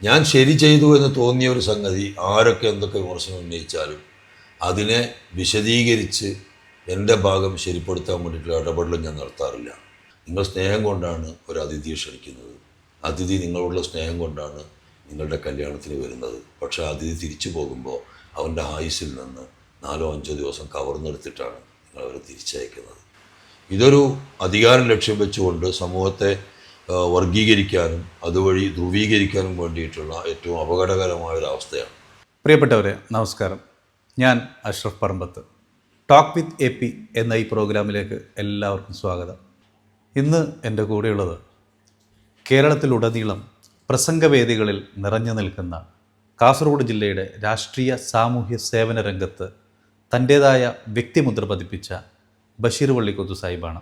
ഞാൻ ശരി ചെയ്തു എന്ന് തോന്നിയ ഒരു സംഗതി ആരൊക്കെ എന്തൊക്കെ വിമർശനം ഉന്നയിച്ചാലും അതിനെ വിശദീകരിച്ച് എൻ്റെ ഭാഗം ശരിപ്പെടുത്താൻ വേണ്ടിയിട്ടുള്ള ഇടപെടലും ഞാൻ നടത്താറില്ല. നിങ്ങൾ സ്നേഹം കൊണ്ടാണ് ഒരു അതിഥിയെ ക്ഷണിക്കുന്നത്. അതിഥി നിങ്ങളോടുള്ള സ്നേഹം കൊണ്ടാണ് നിങ്ങളുടെ കല്യാണത്തിന് വരുന്നത്. പക്ഷേ അതിഥി തിരിച്ചു പോകുമ്പോൾ അവൻ്റെ ആയുസ്സിൽ നിന്ന് 4-5 ദിവസം കവർന്നെടുത്തിട്ടാണ് നിങ്ങളവരെ തിരിച്ചയക്കുന്നത്. ഇതൊരു അധികാരം ലക്ഷ്യം വെച്ചുകൊണ്ട് സമൂഹത്തെ വർഗീകരിക്കാനും അതുവഴി ധ്രുവീകരിക്കാനും വേണ്ടിയിട്ടുള്ള ഏറ്റവും അപകടകരമായ ഒരു അവസ്ഥയാണ്. പ്രിയപ്പെട്ടവരെ, നമസ്കാരം. ഞാൻ അഷ്റഫ് പറമ്പത്ത്. ടോക്ക് വിത്ത് AP എന്ന ഈ പ്രോഗ്രാമിലേക്ക് എല്ലാവർക്കും സ്വാഗതം. ഇന്ന് എൻ്റെ കൂടെയുള്ളത് കേരളത്തിലുടനീളം പ്രസംഗവേദികളിൽ നിറഞ്ഞു നിൽക്കുന്ന കാസർഗോഡ് ജില്ലയുടെ രാഷ്ട്രീയ സാമൂഹ്യ സേവന രംഗത്ത് തൻ്റേതായ വ്യക്തിമുദ്ര പതിപ്പിച്ച ബഷീർ വള്ളിക്കുത്ത് സാഹിബാണ്.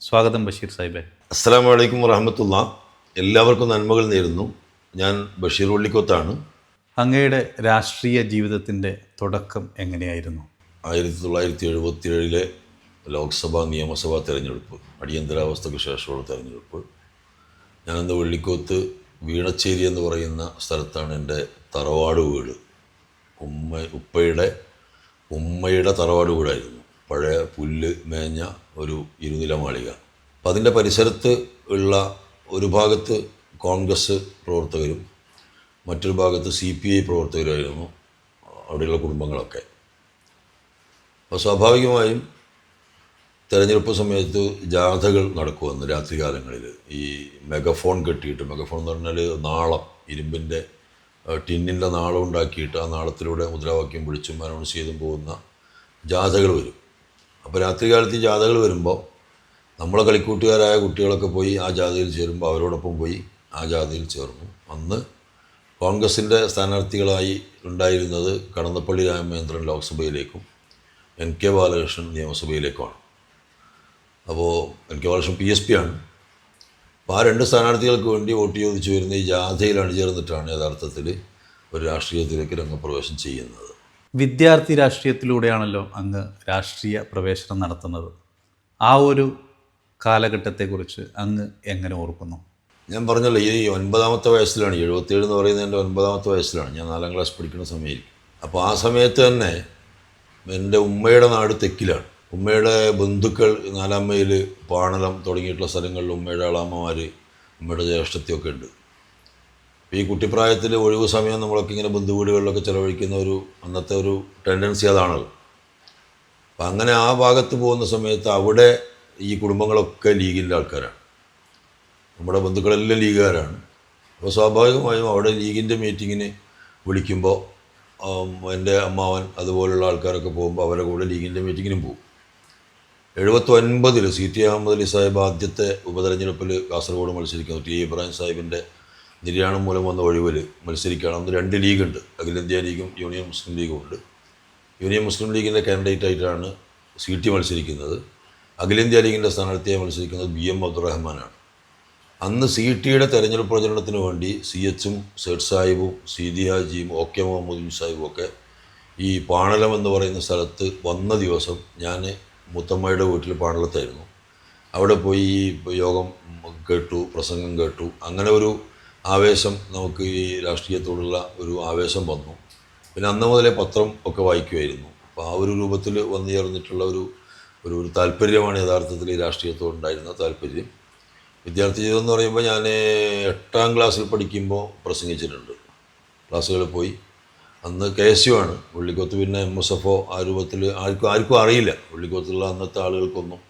സ്വാഗതം ബഷീർ സാഹിബെ. അസ്സലാമു അലൈക്കും വറഹ്മത്തുള്ളാഹി. എല്ലാവർക്കും നന്മകൾ നേരുന്നു. ഞാൻ ബഷീർ വള്ളിക്കുത്താണ്. അങ്ങയുടെ രാഷ്ട്രീയ ജീവിതത്തിൻ്റെ തുടക്കം എങ്ങനെയായിരുന്നു? 1977 ലോക്സഭാ നിയമസഭാ തെരഞ്ഞെടുപ്പ്, അടിയന്തരാവസ്ഥയ്ക്ക് ശേഷമുള്ള തെരഞ്ഞെടുപ്പ്. ഞാനന്ന് വെള്ളിക്കോത്ത് വീണച്ചേരി എന്ന് പറയുന്ന സ്ഥലത്താണ് എൻ്റെ തറവാട് വീട്. ഉമ്മയുടെ തറവാട് വീടായിരുന്നു. പഴയ പുല്ല് മേഞ്ഞ ഒരു ഇരുനില മാളിക. അപ്പം അതിൻ്റെ പരിസരത്ത് ഉള്ള ഒരു ഭാഗത്ത് കോൺഗ്രസ് പ്രവർത്തകരും മറ്റൊരു ഭാഗത്ത് CPI പ്രവർത്തകരായിരുന്നു അവിടെയുള്ള കുടുംബങ്ങളൊക്കെ. അപ്പോൾ സ്വാഭാവികമായും തെരഞ്ഞെടുപ്പ് സമയത്ത് ജാഥകൾ നടക്കുമെന്ന് രാത്രികാലങ്ങളിൽ ഈ മെഗഫോൺ കെട്ടിയിട്ട്, മെഗഫോൺ എന്ന് പറഞ്ഞാൽ നാളം, ഇരുമ്പിൻ്റെ ടിന്നിൻ്റെ നാളം ഉണ്ടാക്കിയിട്ട് ആ നാളത്തിലൂടെ മുദ്രാവാക്യം വിളിച്ചും അനൗൺസ് ചെയ്തും പോകുന്ന ജാഥകൾ വരും. അപ്പോൾ രാത്രികാലത്ത് ഈ ജാഥകൾ വരുമ്പോൾ നമ്മളെ കളിക്കൂട്ടുകാരായ കുട്ടികളൊക്കെ പോയി ആ ജാഥയിൽ ചേരുമ്പോൾ അവരോടൊപ്പം പോയി ആ ജാഥയിൽ ചേർന്നു. അന്ന് കോൺഗ്രസിൻ്റെ സ്ഥാനാർത്ഥികളായി ഉണ്ടായിരുന്നത് കടന്നപ്പള്ളി രാമചന്ദ്രൻ ലോക്സഭയിലേക്കും NK ബാലകൃഷ്ണൻ നിയമസഭയിലേക്കുമാണ്. അപ്പോൾ NK ബാലകൃഷ്ണൻ PSP ആണ്. അപ്പോൾ ആ രണ്ട് സ്ഥാനാർത്ഥികൾക്ക് വേണ്ടി വോട്ട് ചോദിച്ചു വരുന്ന ഈ ജാഥയിൽ അണിചേർന്നിട്ടാണ് യഥാർത്ഥത്തിൽ ഒരു രാഷ്ട്രീയത്തിലേക്ക് രംഗപ്രവേശം ചെയ്യുന്നത്. വിദ്യാർത്ഥി രാഷ്ട്രീയത്തിലൂടെയാണല്ലോ അങ്ങ് രാഷ്ട്രീയ പ്രവേശനം നടത്തുന്നത്. ആ ഒരു കാലഘട്ടത്തെക്കുറിച്ച് അങ്ങ് എങ്ങനെ ഓർക്കുന്നു? ഞാൻ പറഞ്ഞല്ലോ, ഈ 9ാമത്തെ വയസ്സിലാണ്, 77 എന്ന് പറയുന്നത് എൻ്റെ 9ാമത്തെ വയസ്സിലാണ്. ഞാൻ 4ാം ക്ലാസ് പഠിക്കുന്ന സമയമായിരിക്കും. അപ്പോൾ ആ സമയത്ത് തന്നെ എൻ്റെ ഉമ്മയുടെ നാട് തെക്കിലാണ്. ഉമ്മയുടെ ബന്ധുക്കൾ 4ാം മൈൽ, പാണലം തുടങ്ങിയിട്ടുള്ള സ്ഥലങ്ങളിൽ ഉമ്മയുടെ അളാമ്മമാർ, ഉമ്മയുടെ ജ്യേഷ്ഠത്തിയൊക്കെ ഉണ്ട്. അപ്പോൾ ഈ കുട്ടിപ്രായത്തിൽ ഒഴിവ് സമയം നമ്മളൊക്കെ ഇങ്ങനെ ബന്ധുവീടുകളിലൊക്കെ ചിലവഴിക്കുന്ന ഒരു അന്നത്തെ ഒരു ടെൻഡൻസി അതാണല്ലോ. അപ്പം അങ്ങനെ ആ ഭാഗത്ത് പോകുന്ന സമയത്ത് അവിടെ ഈ കുടുംബങ്ങളൊക്കെ ലീഗിൻ്റെ ആൾക്കാരാണ്. നമ്മുടെ ബന്ധുക്കളെല്ലാം ലീഗുകാരാണ്. അപ്പോൾ സ്വാഭാവികമായും അവിടെ ലീഗിൻ്റെ മീറ്റിങ്ങിന് വിളിക്കുമ്പോൾ എൻ്റെ അമ്മാവൻ അതുപോലുള്ള ആൾക്കാരൊക്കെ പോകുമ്പോൾ അവരുടെ കൂടെ ലീഗിൻ്റെ മീറ്റിങ്ങിനും പോകും. 79 CT അഹമ്മദ് അലി സാഹിബ് ആദ്യത്തെ ഉപതെരഞ്ഞെടുപ്പിൽ കാസർഗോഡ് മത്സരിക്കുന്നു. TI ഇബ്രാഹിം സാഹിബിൻ്റെ നിര്യാണം മൂലം വന്ന ഒഴിവിൽ മത്സരിക്കുകയാണ്. അന്ന് 2 ലീഗുണ്ട്, അഖിലേന്ത്യാ ലീഗും യൂണിയൻ മുസ്ലിം ലീഗും ഉണ്ട്. യൂണിയൻ മുസ്ലിം ലീഗിൻ്റെ കാൻഡിഡേറ്റ് ആയിട്ടാണ് CT മത്സരിക്കുന്നത്. അഖിലേന്ത്യാ ലീഗിൻ്റെ സ്ഥാനാർത്ഥിയായി മത്സരിക്കുന്നത് BM അബ്ദുറഹ്മാനാണ്. അന്ന് CTയുടെ തെരഞ്ഞെടുപ്പ് പ്രചരണത്തിന് വേണ്ടി CHും സേഠ് സാഹിബും സീതി ഹാജിയും OK മുഹമ്മദ് സാഹിബും ഒക്കെ ഈ പാണലം എന്ന് പറയുന്ന സ്ഥലത്ത് വന്ന ദിവസം ഞാൻ മുത്തമ്മയുടെ വീട്ടിൽ പാണലത്തായിരുന്നു. അവിടെ പോയി ഈ യോഗം കേട്ടു, പ്രസംഗം കേട്ടു. അങ്ങനെ ഒരു ആവേശം, നമുക്ക് ഈ രാഷ്ട്രീയത്തോടുള്ള ഒരു ആവേശം വന്നു. പിന്നെ അന്ന് മുതലേ പത്രം ഒക്കെ വായിക്കുമായിരുന്നു. അപ്പോൾ ആ ഒരു രൂപത്തിൽ വന്നു ചേർന്നിട്ടുള്ള ഒരു താല്പര്യമാണ് യഥാർത്ഥത്തിൽ ഈ രാഷ്ട്രീയത്തോടുണ്ടായിരുന്ന താല്പര്യം. വിദ്യാർത്ഥി ജീവിതം എന്ന് പറയുമ്പോൾ ഞാൻ 8ാം ക്ലാസ്സിൽ പഠിക്കുമ്പോൾ പ്രസംഗിച്ചിട്ടുണ്ട്. ക്ലാസ്സുകളിൽ പോയി. അന്ന് KSU ആണ് വെള്ളിക്കോത്ത്. പിന്നെ MSFO ആ രൂപത്തിൽ ആർക്കും അറിയില്ല. വെള്ളിക്കോത്തുള്ള അന്നത്തെ ആളുകൾക്കൊന്നും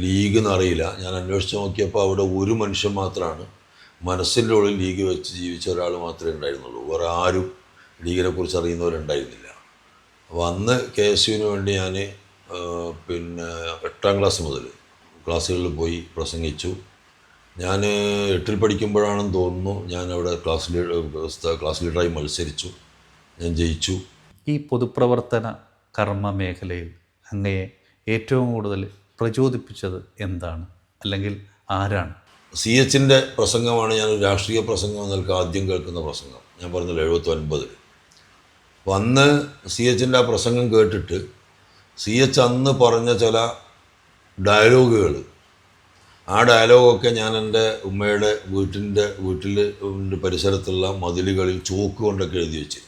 ലീഗ് എന്നറിയില്ല. ഞാൻ അന്വേഷിച്ച് നോക്കിയപ്പോൾ അവിടെ ഒരു മനുഷ്യൻ മാത്രമാണ് മനസ്സിൻ്റെ ഉള്ളിൽ ലീഗ് വെച്ച് ജീവിച്ച ഒരാൾ മാത്രമേ ഉണ്ടായിരുന്നുള്ളൂ. വേറെ ആരും ലീഗിനെ കുറിച്ച് അറിയുന്നവരുണ്ടായിരുന്നില്ല. അപ്പോൾ അന്ന് KSUവിന് വേണ്ടി ഞാൻ പിന്നെ 8ാം ക്ലാസ് മുതൽ ക്ലാസ്സുകളിൽ പോയി പ്രസംഗിച്ചു. ഞാൻ 8ൽ പഠിക്കുമ്പോഴാണെന്ന് തോന്നുന്നു ഞാൻ അവിടെ ക്ലാസ് ലീഡറായി മത്സരിച്ചു. ഞാൻ ജയിച്ചു. ഈ പൊതുപ്രവർത്തന കർമ്മ മേഖലയിൽ അങ്ങയെ ഏറ്റവും കൂടുതൽ പ്രചോദിപ്പിച്ചത് എന്താണ്, അല്ലെങ്കിൽ ആരാണ്? CHൻ്റെ പ്രസംഗമാണ് ഞാനൊരു രാഷ്ട്രീയ പ്രസംഗം എന്നൊക്കെ ആദ്യം കേൾക്കുന്ന പ്രസംഗം. ഞാൻ പറഞ്ഞല്ലോ 79. അപ്പോൾ അന്ന് CHൻ്റെ ആ പ്രസംഗം കേട്ടിട്ട് CH അന്ന് പറഞ്ഞ ചില ഡയലോഗുകൾ ആ ഡയലോഗൊക്കെ ഞാൻ എൻ്റെ ഉമ്മയുടെ വീട്ടിൽ പരിസരത്തുള്ള മതിലുകളിൽ ചോക്ക് കൊണ്ടൊക്കെ എഴുതി വെച്ച്.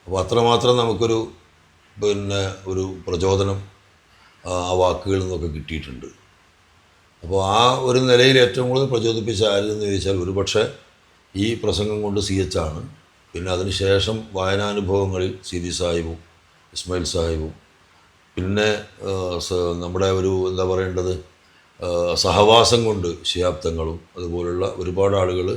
അപ്പോൾ അത്രമാത്രം നമുക്കൊരു ഒരു പ്രചോദനം ആ വാക്കുകളിൽ നിന്നൊക്കെ കിട്ടിയിട്ടുണ്ട്. അപ്പോൾ ആ ഒരു നിലയിൽ ഏറ്റവും കൂടുതൽ പ്രചോദിപ്പിച്ച ആരെന്ന് ചോദിച്ചാൽ ഒരുപക്ഷെ ഈ പ്രസംഗം കൊണ്ട് CH ആണ്. പിന്നെ അതിനുശേഷം വായനാനുഭവങ്ങളിൽ സീതി സാഹിബും ഇസ്മായിൽ സാഹിബും പിന്നെ നമ്മുടെ എന്താ പറയേണ്ടത് സഹവാസം കൊണ്ട് ശിഹാബ് തങ്ങളും അതുപോലുള്ള ഒരുപാട് ആളുകൾ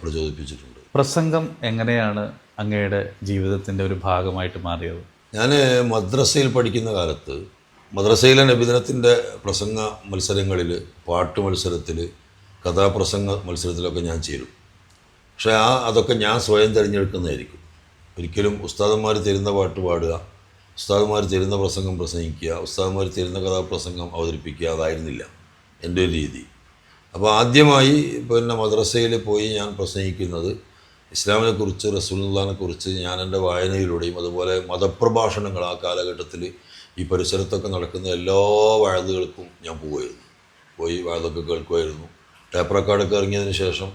പ്രചോദിപ്പിച്ചിട്ടുണ്ട്. പ്രസംഗം എങ്ങനെയാണ് അങ്ങയുടെ ജീവിതത്തിൻ്റെ ഒരു ഭാഗമായിട്ട് മാറിയത്? ഞാൻ മദ്രസയിൽ പഠിക്കുന്ന കാലത്ത് മദ്രസയിലെ നബിദിനത്തിൻ്റെ പ്രസംഗ മത്സരങ്ങളിൽ, പാട്ട് മത്സരത്തിൽ, കഥാപ്രസംഗ മത്സരത്തിലൊക്കെ ഞാൻ ചേരും. പക്ഷേ അതൊക്കെ ഞാൻ സ്വയം തിരഞ്ഞെടുക്കുന്നതായിരിക്കും. ഒരിക്കലും ഉസ്താദന്മാർ തരുന്ന പാട്ട് പാടുക, ഉസ്താദന്മാർ തരുന്ന പ്രസംഗം പ്രസംഗിക്കുക, ഉസ്താദന്മാർ തരുന്ന കഥാപ്രസംഗം അവതരിപ്പിക്കുക, അതായിരുന്നില്ല എൻ്റെ ഒരു രീതി. അപ്പോൾ ആദ്യമായി മദ്രസയിൽ പോയി ഞാൻ പ്രസംഗിക്കുന്നത് ഇസ്ലാമിനെക്കുറിച്ച്, റസൂലുള്ളാഹിനെക്കുറിച്ച് ഞാൻ എൻ്റെ വായനയിലൂടെയും അതുപോലെ മതപ്രഭാഷണങ്ങൾ ആ കാലഘട്ടത്തിൽ ഈ പരിസരത്തൊക്കെ നടക്കുന്ന എല്ലാ വഅദുകൾക്കും ഞാൻ പോയി വഅദൊക്കെ കേൾക്കുമായിരുന്നു. ടേപ്പ് റെക്കോർഡൊക്കെ ഇറങ്ങിയതിന് ശേഷം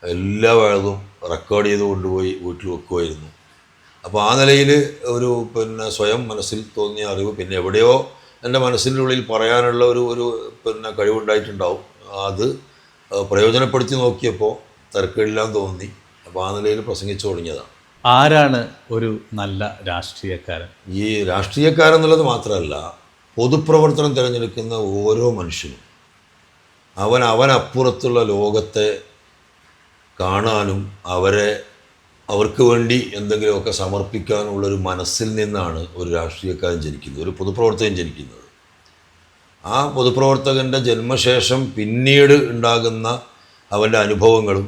എല്ലാ വഅദും റെക്കോർഡ് ചെയ്ത് കൊണ്ടുപോയി വീട്ടിൽ വെക്കുമായിരുന്നു. അപ്പോൾ ആ നിലയിൽ ഒരു സ്വയം മനസ്സിൽ തോന്നിയ അറിവ് പിന്നെ എവിടെയോ എൻ്റെ മനസ്സിൻ്റെ ഉള്ളിൽ പറയാനുള്ള ഒരു കഴിവുണ്ടായിട്ടുണ്ടാവും. അത് പ്രയോജനപ്പെടുത്തി നോക്കിയപ്പോൾ തിരക്കില്ലാന്ന് തോന്നി. അപ്പോൾ ആ നിലയിൽ പ്രസംഗിച്ചു തുടങ്ങിയതാണ്. ആരാണ് ഒരു നല്ല രാഷ്ട്രീയക്കാരൻ? ഈ രാഷ്ട്രീയക്കാരെന്നുള്ളത് മാത്രമല്ല, പൊതുപ്രവർത്തനം തിരഞ്ഞെടുക്കുന്ന ഓരോ മനുഷ്യനും അവനപ്പുറത്തുള്ള ലോകത്തെ കാണാനും അവർക്ക് വേണ്ടി എന്തെങ്കിലുമൊക്കെ സമർപ്പിക്കാനുള്ളൊരു മനസ്സിൽ നിന്നാണ് ഒരു രാഷ്ട്രീയക്കാരൻ ജനിക്കുന്നത്, ഒരു പൊതുപ്രവർത്തകൻ ജനിക്കുന്നത്. ആ പൊതുപ്രവർത്തകൻ്റെ ജന്മശേഷം പിന്നീട് ഉണ്ടാകുന്ന അവൻ്റെ അനുഭവങ്ങളും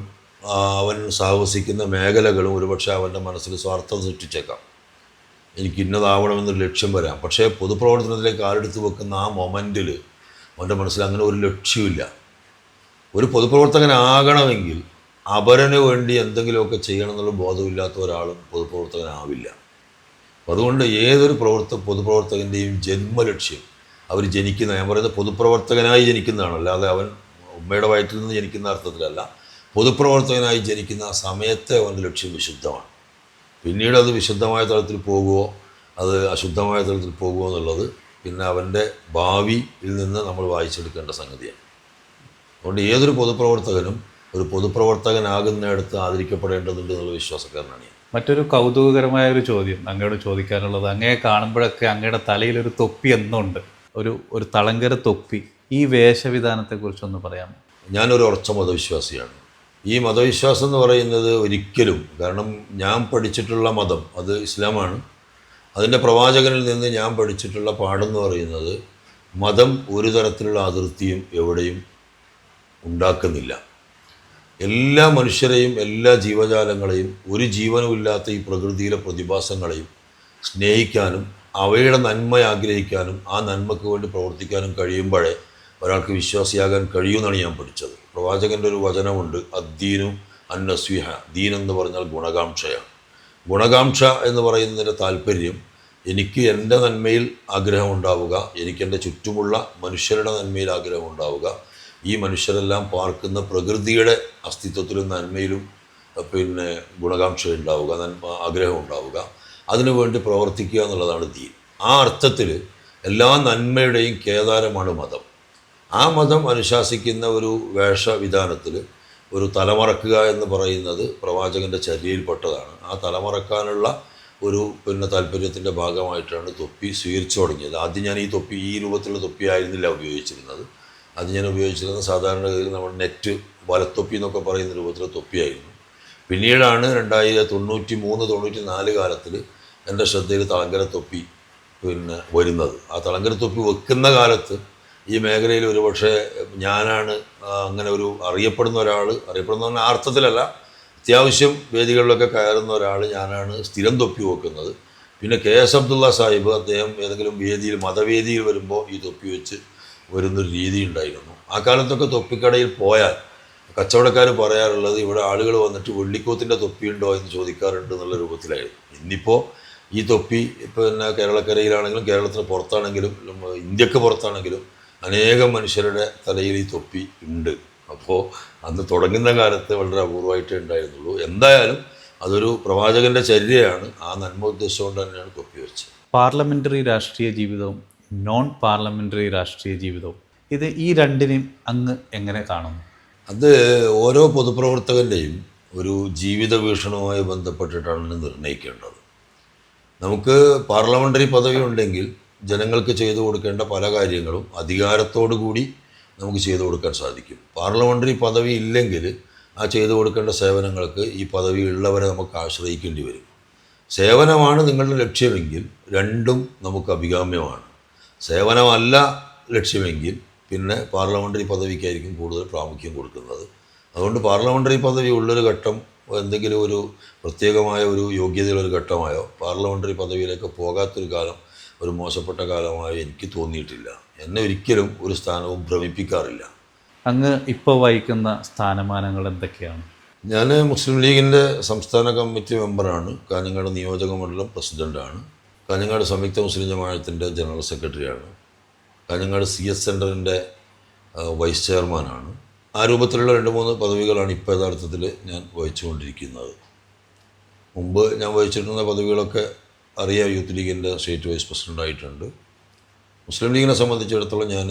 അവൻ സാഹസിക്കുന്ന മേഖലകളും ഒരുപക്ഷെ അവൻ്റെ മനസ്സിൽ സ്വാർത്ഥത സൃഷ്ടിച്ചേക്കാം. എനിക്ക് ഇന്നതാവണമെന്നൊരു ലക്ഷ്യം വരാം. പക്ഷേ പൊതുപ്രവർത്തനത്തിലേക്ക് കാലെടുത്ത് വെക്കുന്ന ആ മൊമെൻറ്റിൽ അവൻ്റെ മനസ്സിൽ അങ്ങനെ ഒരു ലക്ഷ്യമില്ല. ഒരു പൊതുപ്രവർത്തകനാകണമെങ്കിൽ അപരന് വേണ്ടി എന്തെങ്കിലുമൊക്കെ ചെയ്യണം എന്നുള്ള ബോധമില്ലാത്ത ഒരാളും പൊതുപ്രവർത്തകനാവില്ല. അതുകൊണ്ട് ഏതൊരു പൊതുപ്രവർത്തകൻ്റെയും ജന്മലക്ഷ്യം അവർ ഞാൻ പറയുന്നത് പൊതുപ്രവർത്തകനായി ജനിക്കുന്നതാണ്, അല്ലാതെ അവൻ ഉമ്മയുടെ വയറ്റിൽ നിന്ന് ജനിക്കുന്ന അർത്ഥത്തിലല്ല. പൊതുപ്രവർത്തകനായി ജനിക്കുന്ന ആ സമയത്തെ അവൻ്റെ ലക്ഷ്യം വിശുദ്ധമാണ്. പിന്നീട് അത് വിശുദ്ധമായ തലത്തിൽ പോകുമോ അത് അശുദ്ധമായ തലത്തിൽ പോകുമോ എന്നുള്ളത് പിന്നെ അവൻ്റെ ഭാവിയിൽ നിന്ന് നമ്മൾ വായിച്ചെടുക്കേണ്ട സംഗതിയാണ്. അതുകൊണ്ട് ഏതൊരു പൊതുപ്രവർത്തകനും ഒരു പൊതുപ്രവർത്തകനാകുന്നിടത്ത് ആദരിക്കപ്പെടേണ്ടതുണ്ട് എന്നുള്ള വിശ്വാസക്കാരനാണ് ഞാൻ. മറ്റൊരു കൗതുകകരമായ ഒരു ചോദ്യം അങ്ങയോട് ചോദിക്കാനുള്ളത്, അങ്ങയെ കാണുമ്പോഴൊക്കെ അങ്ങയുടെ തലയിലൊരു തൊപ്പി എന്നുണ്ട്, ഒരു തളങ്കര തൊപ്പി. ഈ വേഷവിധാനത്തെക്കുറിച്ചൊന്ന് പറയാമോ? ഞാനൊരു ഉറച്ച മതവിശ്വാസിയാണ്. ഈ മതവിശ്വാസം എന്ന് പറയുന്നത് ഒരിക്കലും, കാരണം ഞാൻ പഠിച്ചിട്ടുള്ള മതം അത് ഇസ്ലാമാണ്. അതിൻ്റെ പ്രവാചകനിൽ നിന്ന് ഞാൻ പഠിച്ചിട്ടുള്ള പാഠമെന്ന് പറയുന്നത് മതം ഒരു തരത്തിലുള്ള അതിർത്തിയും എവിടെയും ഉണ്ടാക്കുന്നില്ല. എല്ലാ മനുഷ്യരെയും എല്ലാ ജീവജാലങ്ങളെയും ഒരു ജീവനുമില്ലാത്ത ഈ പ്രകൃതിയിലെ പ്രതിഭാസങ്ങളെയും സ്നേഹിക്കാനും അവയുടെ നന്മ ആഗ്രഹിക്കാനും ആ നന്മയ്ക്ക് വേണ്ടി പ്രവർത്തിക്കാനും കഴിയുമ്പോഴേ ഒരാൾക്ക് വിശ്വാസിയാകാൻ കഴിയുമെന്നാണ് ഞാൻ പഠിച്ചത്. പ്രവാചകൻ്റെ ഒരു വചനമുണ്ട്, അദ്ദീനു അന്നസ്വിഹ. ദീൻ എന്ന് പറഞ്ഞാൽ ഗുണകാംക്ഷയാണ്. ഗുണകാംക്ഷ എന്ന് പറയുന്നതിൻ്റെ താല്പര്യം എനിക്ക് എൻ്റെ നന്മയിൽ ആഗ്രഹം ഉണ്ടാവുക, എനിക്കെൻ്റെ ചുറ്റുമുള്ള മനുഷ്യരുടെ നന്മയിൽ ആഗ്രഹം ഉണ്ടാവുക, ഈ മനുഷ്യരെല്ലാം പാർക്കുന്ന പ്രകൃതിയുടെ അസ്തിത്വത്തിലും നന്മയിലും ഗുണകാംക്ഷ ഉണ്ടാവുക, ആഗ്രഹം ഉണ്ടാവുക, അതിനുവേണ്ടി പ്രവർത്തിക്കുക എന്നുള്ളതാണ് ദീൻ. ആ അർത്ഥത്തിൽ എല്ലാ നന്മയുടെയും കേദാരമാണ് മതം. ആ മതം അനുശാസിക്കുന്ന ഒരു വേഷവിധാനത്തിൽ ഒരു തലമറക്കുക എന്ന് പറയുന്നത് പ്രവാചകൻ്റെ ചര്യയിൽപ്പെട്ടതാണ്. ആ തലമറക്കാനുള്ള ഒരു താല്പര്യത്തിൻ്റെ ഭാഗമായിട്ടാണ് തൊപ്പി സ്വീകരിച്ചു തുടങ്ങിയത്. ആദ്യം ഞാൻ ഈ തൊപ്പി ഈ രൂപത്തിലുള്ള തൊപ്പി ആയിരുന്നില്ല ഉപയോഗിച്ചിരുന്നത്. അത് ഞാൻ ഉപയോഗിച്ചിരുന്നത് സാധാരണഗതിയിൽ നമ്മൾ നെറ്റ് വലത്തൊപ്പി എന്നൊക്കെ പറയുന്ന രൂപത്തിലുള്ള തൊപ്പിയായിരുന്നു. പിന്നീടാണ് 1993-94 കാലത്തിൽ എൻ്റെ ശ്രദ്ധയിൽ തളങ്കര തൊപ്പി വരുന്നത്. ആ തളങ്കര തൊപ്പി വെക്കുന്ന കാലത്ത് ഈ മേഖലയിൽ ഒരുപക്ഷെ ഞാനാണ് അങ്ങനെ ഒരു അറിയപ്പെടുന്ന ആ അർത്ഥത്തിലല്ല, അത്യാവശ്യം വേദികളിലൊക്കെ കയറുന്ന ഒരാൾ ഞാനാണ് സ്ഥിരം തൊപ്പി വെക്കുന്നത്. പിന്നെ KS അബ്ദുള്ള സാഹിബ് അദ്ദേഹം ഏതെങ്കിലും വേദിയിൽ മതവേദിയിൽ വരുമ്പോൾ ഈ തൊപ്പി വെച്ച് വരുന്നൊരു രീതി ഉണ്ടായിരുന്നു. ആ കാലത്തൊക്കെ തൊപ്പിക്കടയിൽ പോയാൽ കച്ചവടക്കാർ പറയാറുള്ളത് ഇവിടെ ആളുകൾ വന്നിട്ട് വെള്ളിക്കൂത്തിൻ്റെ തൊപ്പിയുണ്ടോ എന്ന് ചോദിക്കാറുണ്ട് എന്നുള്ള രൂപത്തിലായിരുന്നു. ഇന്നിപ്പോൾ ഈ തൊപ്പി കേരളക്കരയിലാണെങ്കിലും കേരളത്തിന് പുറത്താണെങ്കിലും ഇന്ത്യക്ക് പുറത്താണെങ്കിലും അനേകം മനുഷ്യരുടെ തലയിൽ ഈ തൊപ്പി ഉണ്ട്. അപ്പോൾ അന്ന് തുടങ്ങുന്ന കാലത്ത് വളരെ അപൂർവമായിട്ടേ ഉണ്ടായിരുന്നുള്ളൂ. എന്തായാലും അതൊരു പ്രവാചകൻ്റെ ചര്യയാണ്. ആ നന്മ ഉദ്ദേശിച്ചുകൊണ്ട് തന്നെയാണ് തൊപ്പി വെച്ചത്. പാർലമെൻ്ററി രാഷ്ട്രീയ ജീവിതവും നോൺ പാർലമെൻ്ററി രാഷ്ട്രീയ ജീവിതവും ഈ രണ്ടിനെയും അങ്ങ് എങ്ങനെ കാണുന്നു? അത് ഓരോ പൊതുപ്രവർത്തകൻ്റെയും ഒരു ജീവിത വീക്ഷണവുമായി ബന്ധപ്പെട്ടിട്ടാണ് നിർണ്ണയിക്കേണ്ടത്. നമുക്ക് പാർലമെൻ്ററി പദവി ഉണ്ടെങ്കിൽ ജനങ്ങൾക്ക് ചെയ്തു കൊടുക്കേണ്ട പല കാര്യങ്ങളും അധികാരത്തോടു കൂടി നമുക്ക് ചെയ്തു കൊടുക്കാൻ സാധിക്കും. പാർലമെൻ്ററി പദവി ഇല്ലെങ്കിൽ ആ ചെയ്തു കൊടുക്കേണ്ട സേവനങ്ങൾക്ക് ഈ പദവി ഉള്ളവരെ നമുക്ക് ആശ്രയിക്കേണ്ടി വരും. സേവനമാണ് നിങ്ങളുടെ ലക്ഷ്യമെങ്കിൽ രണ്ടും നമുക്ക് അഭികാമ്യമാണ്. സേവനമല്ല ലക്ഷ്യമെങ്കിൽ പിന്നെ പാർലമെൻ്ററി പദവിക്കായിരിക്കും കൂടുതൽ പ്രാമുഖ്യം കൊടുക്കുന്നത്. അതുകൊണ്ട് പാർലമെൻ്ററി പദവി ഉള്ളൊരു ഘട്ടം എന്തെങ്കിലും ഒരു പ്രത്യേകമായ ഒരു യോഗ്യതയുള്ളൊരു ഘട്ടമായോ പാർലമെൻ്ററി പദവിയിലേക്ക് പോകാത്തൊരു കാലം ഒരു മോശപ്പെട്ട കാലമായോ എനിക്ക് തോന്നിയിട്ടില്ല. എന്നെ ഒരിക്കലും ഒരു സ്ഥാനവും ഭ്രമിപ്പിക്കാറില്ല. അങ്ങ് ഇപ്പോൾ വഹിക്കുന്ന സ്ഥാനമാനങ്ങൾ എന്തൊക്കെയാണ്? ഞാൻ മുസ്ലിം ലീഗിൻ്റെ സംസ്ഥാന കമ്മിറ്റി മെമ്പറാണ്. കാഞ്ഞങ്ങാട് നിയോജക മണ്ഡലം പ്രസിഡൻ്റാണ്. കാഞ്ഞങ്ങാട് സംയുക്ത മുസ്ലിം ജമാഅത്തിൻ്റെ ജനറൽ സെക്രട്ടറിയാണ്. കാഞ്ഞങ്ങാട് CS സെൻ്ററിൻ്റെ വൈസ് ചെയർമാനാണ്. ആ രൂപത്തിലുള്ള 2-3 പദവികളാണ് ഇപ്പോൾ യഥാർത്ഥത്തിൽ ഞാൻ വഹിച്ചുകൊണ്ടിരിക്കുന്നത്. മുമ്പ് ഞാൻ വഹിച്ചിരുന്ന പദവികളൊക്കെ അറിയാം. യൂത്ത് ലീഗിൻ്റെ സ്റ്റേറ്റ് വൈസ് പ്രസിഡൻ്റായിട്ടുണ്ട്. മുസ്ലിം ലീഗിനെ സംബന്ധിച്ചിടത്തോളം ഞാൻ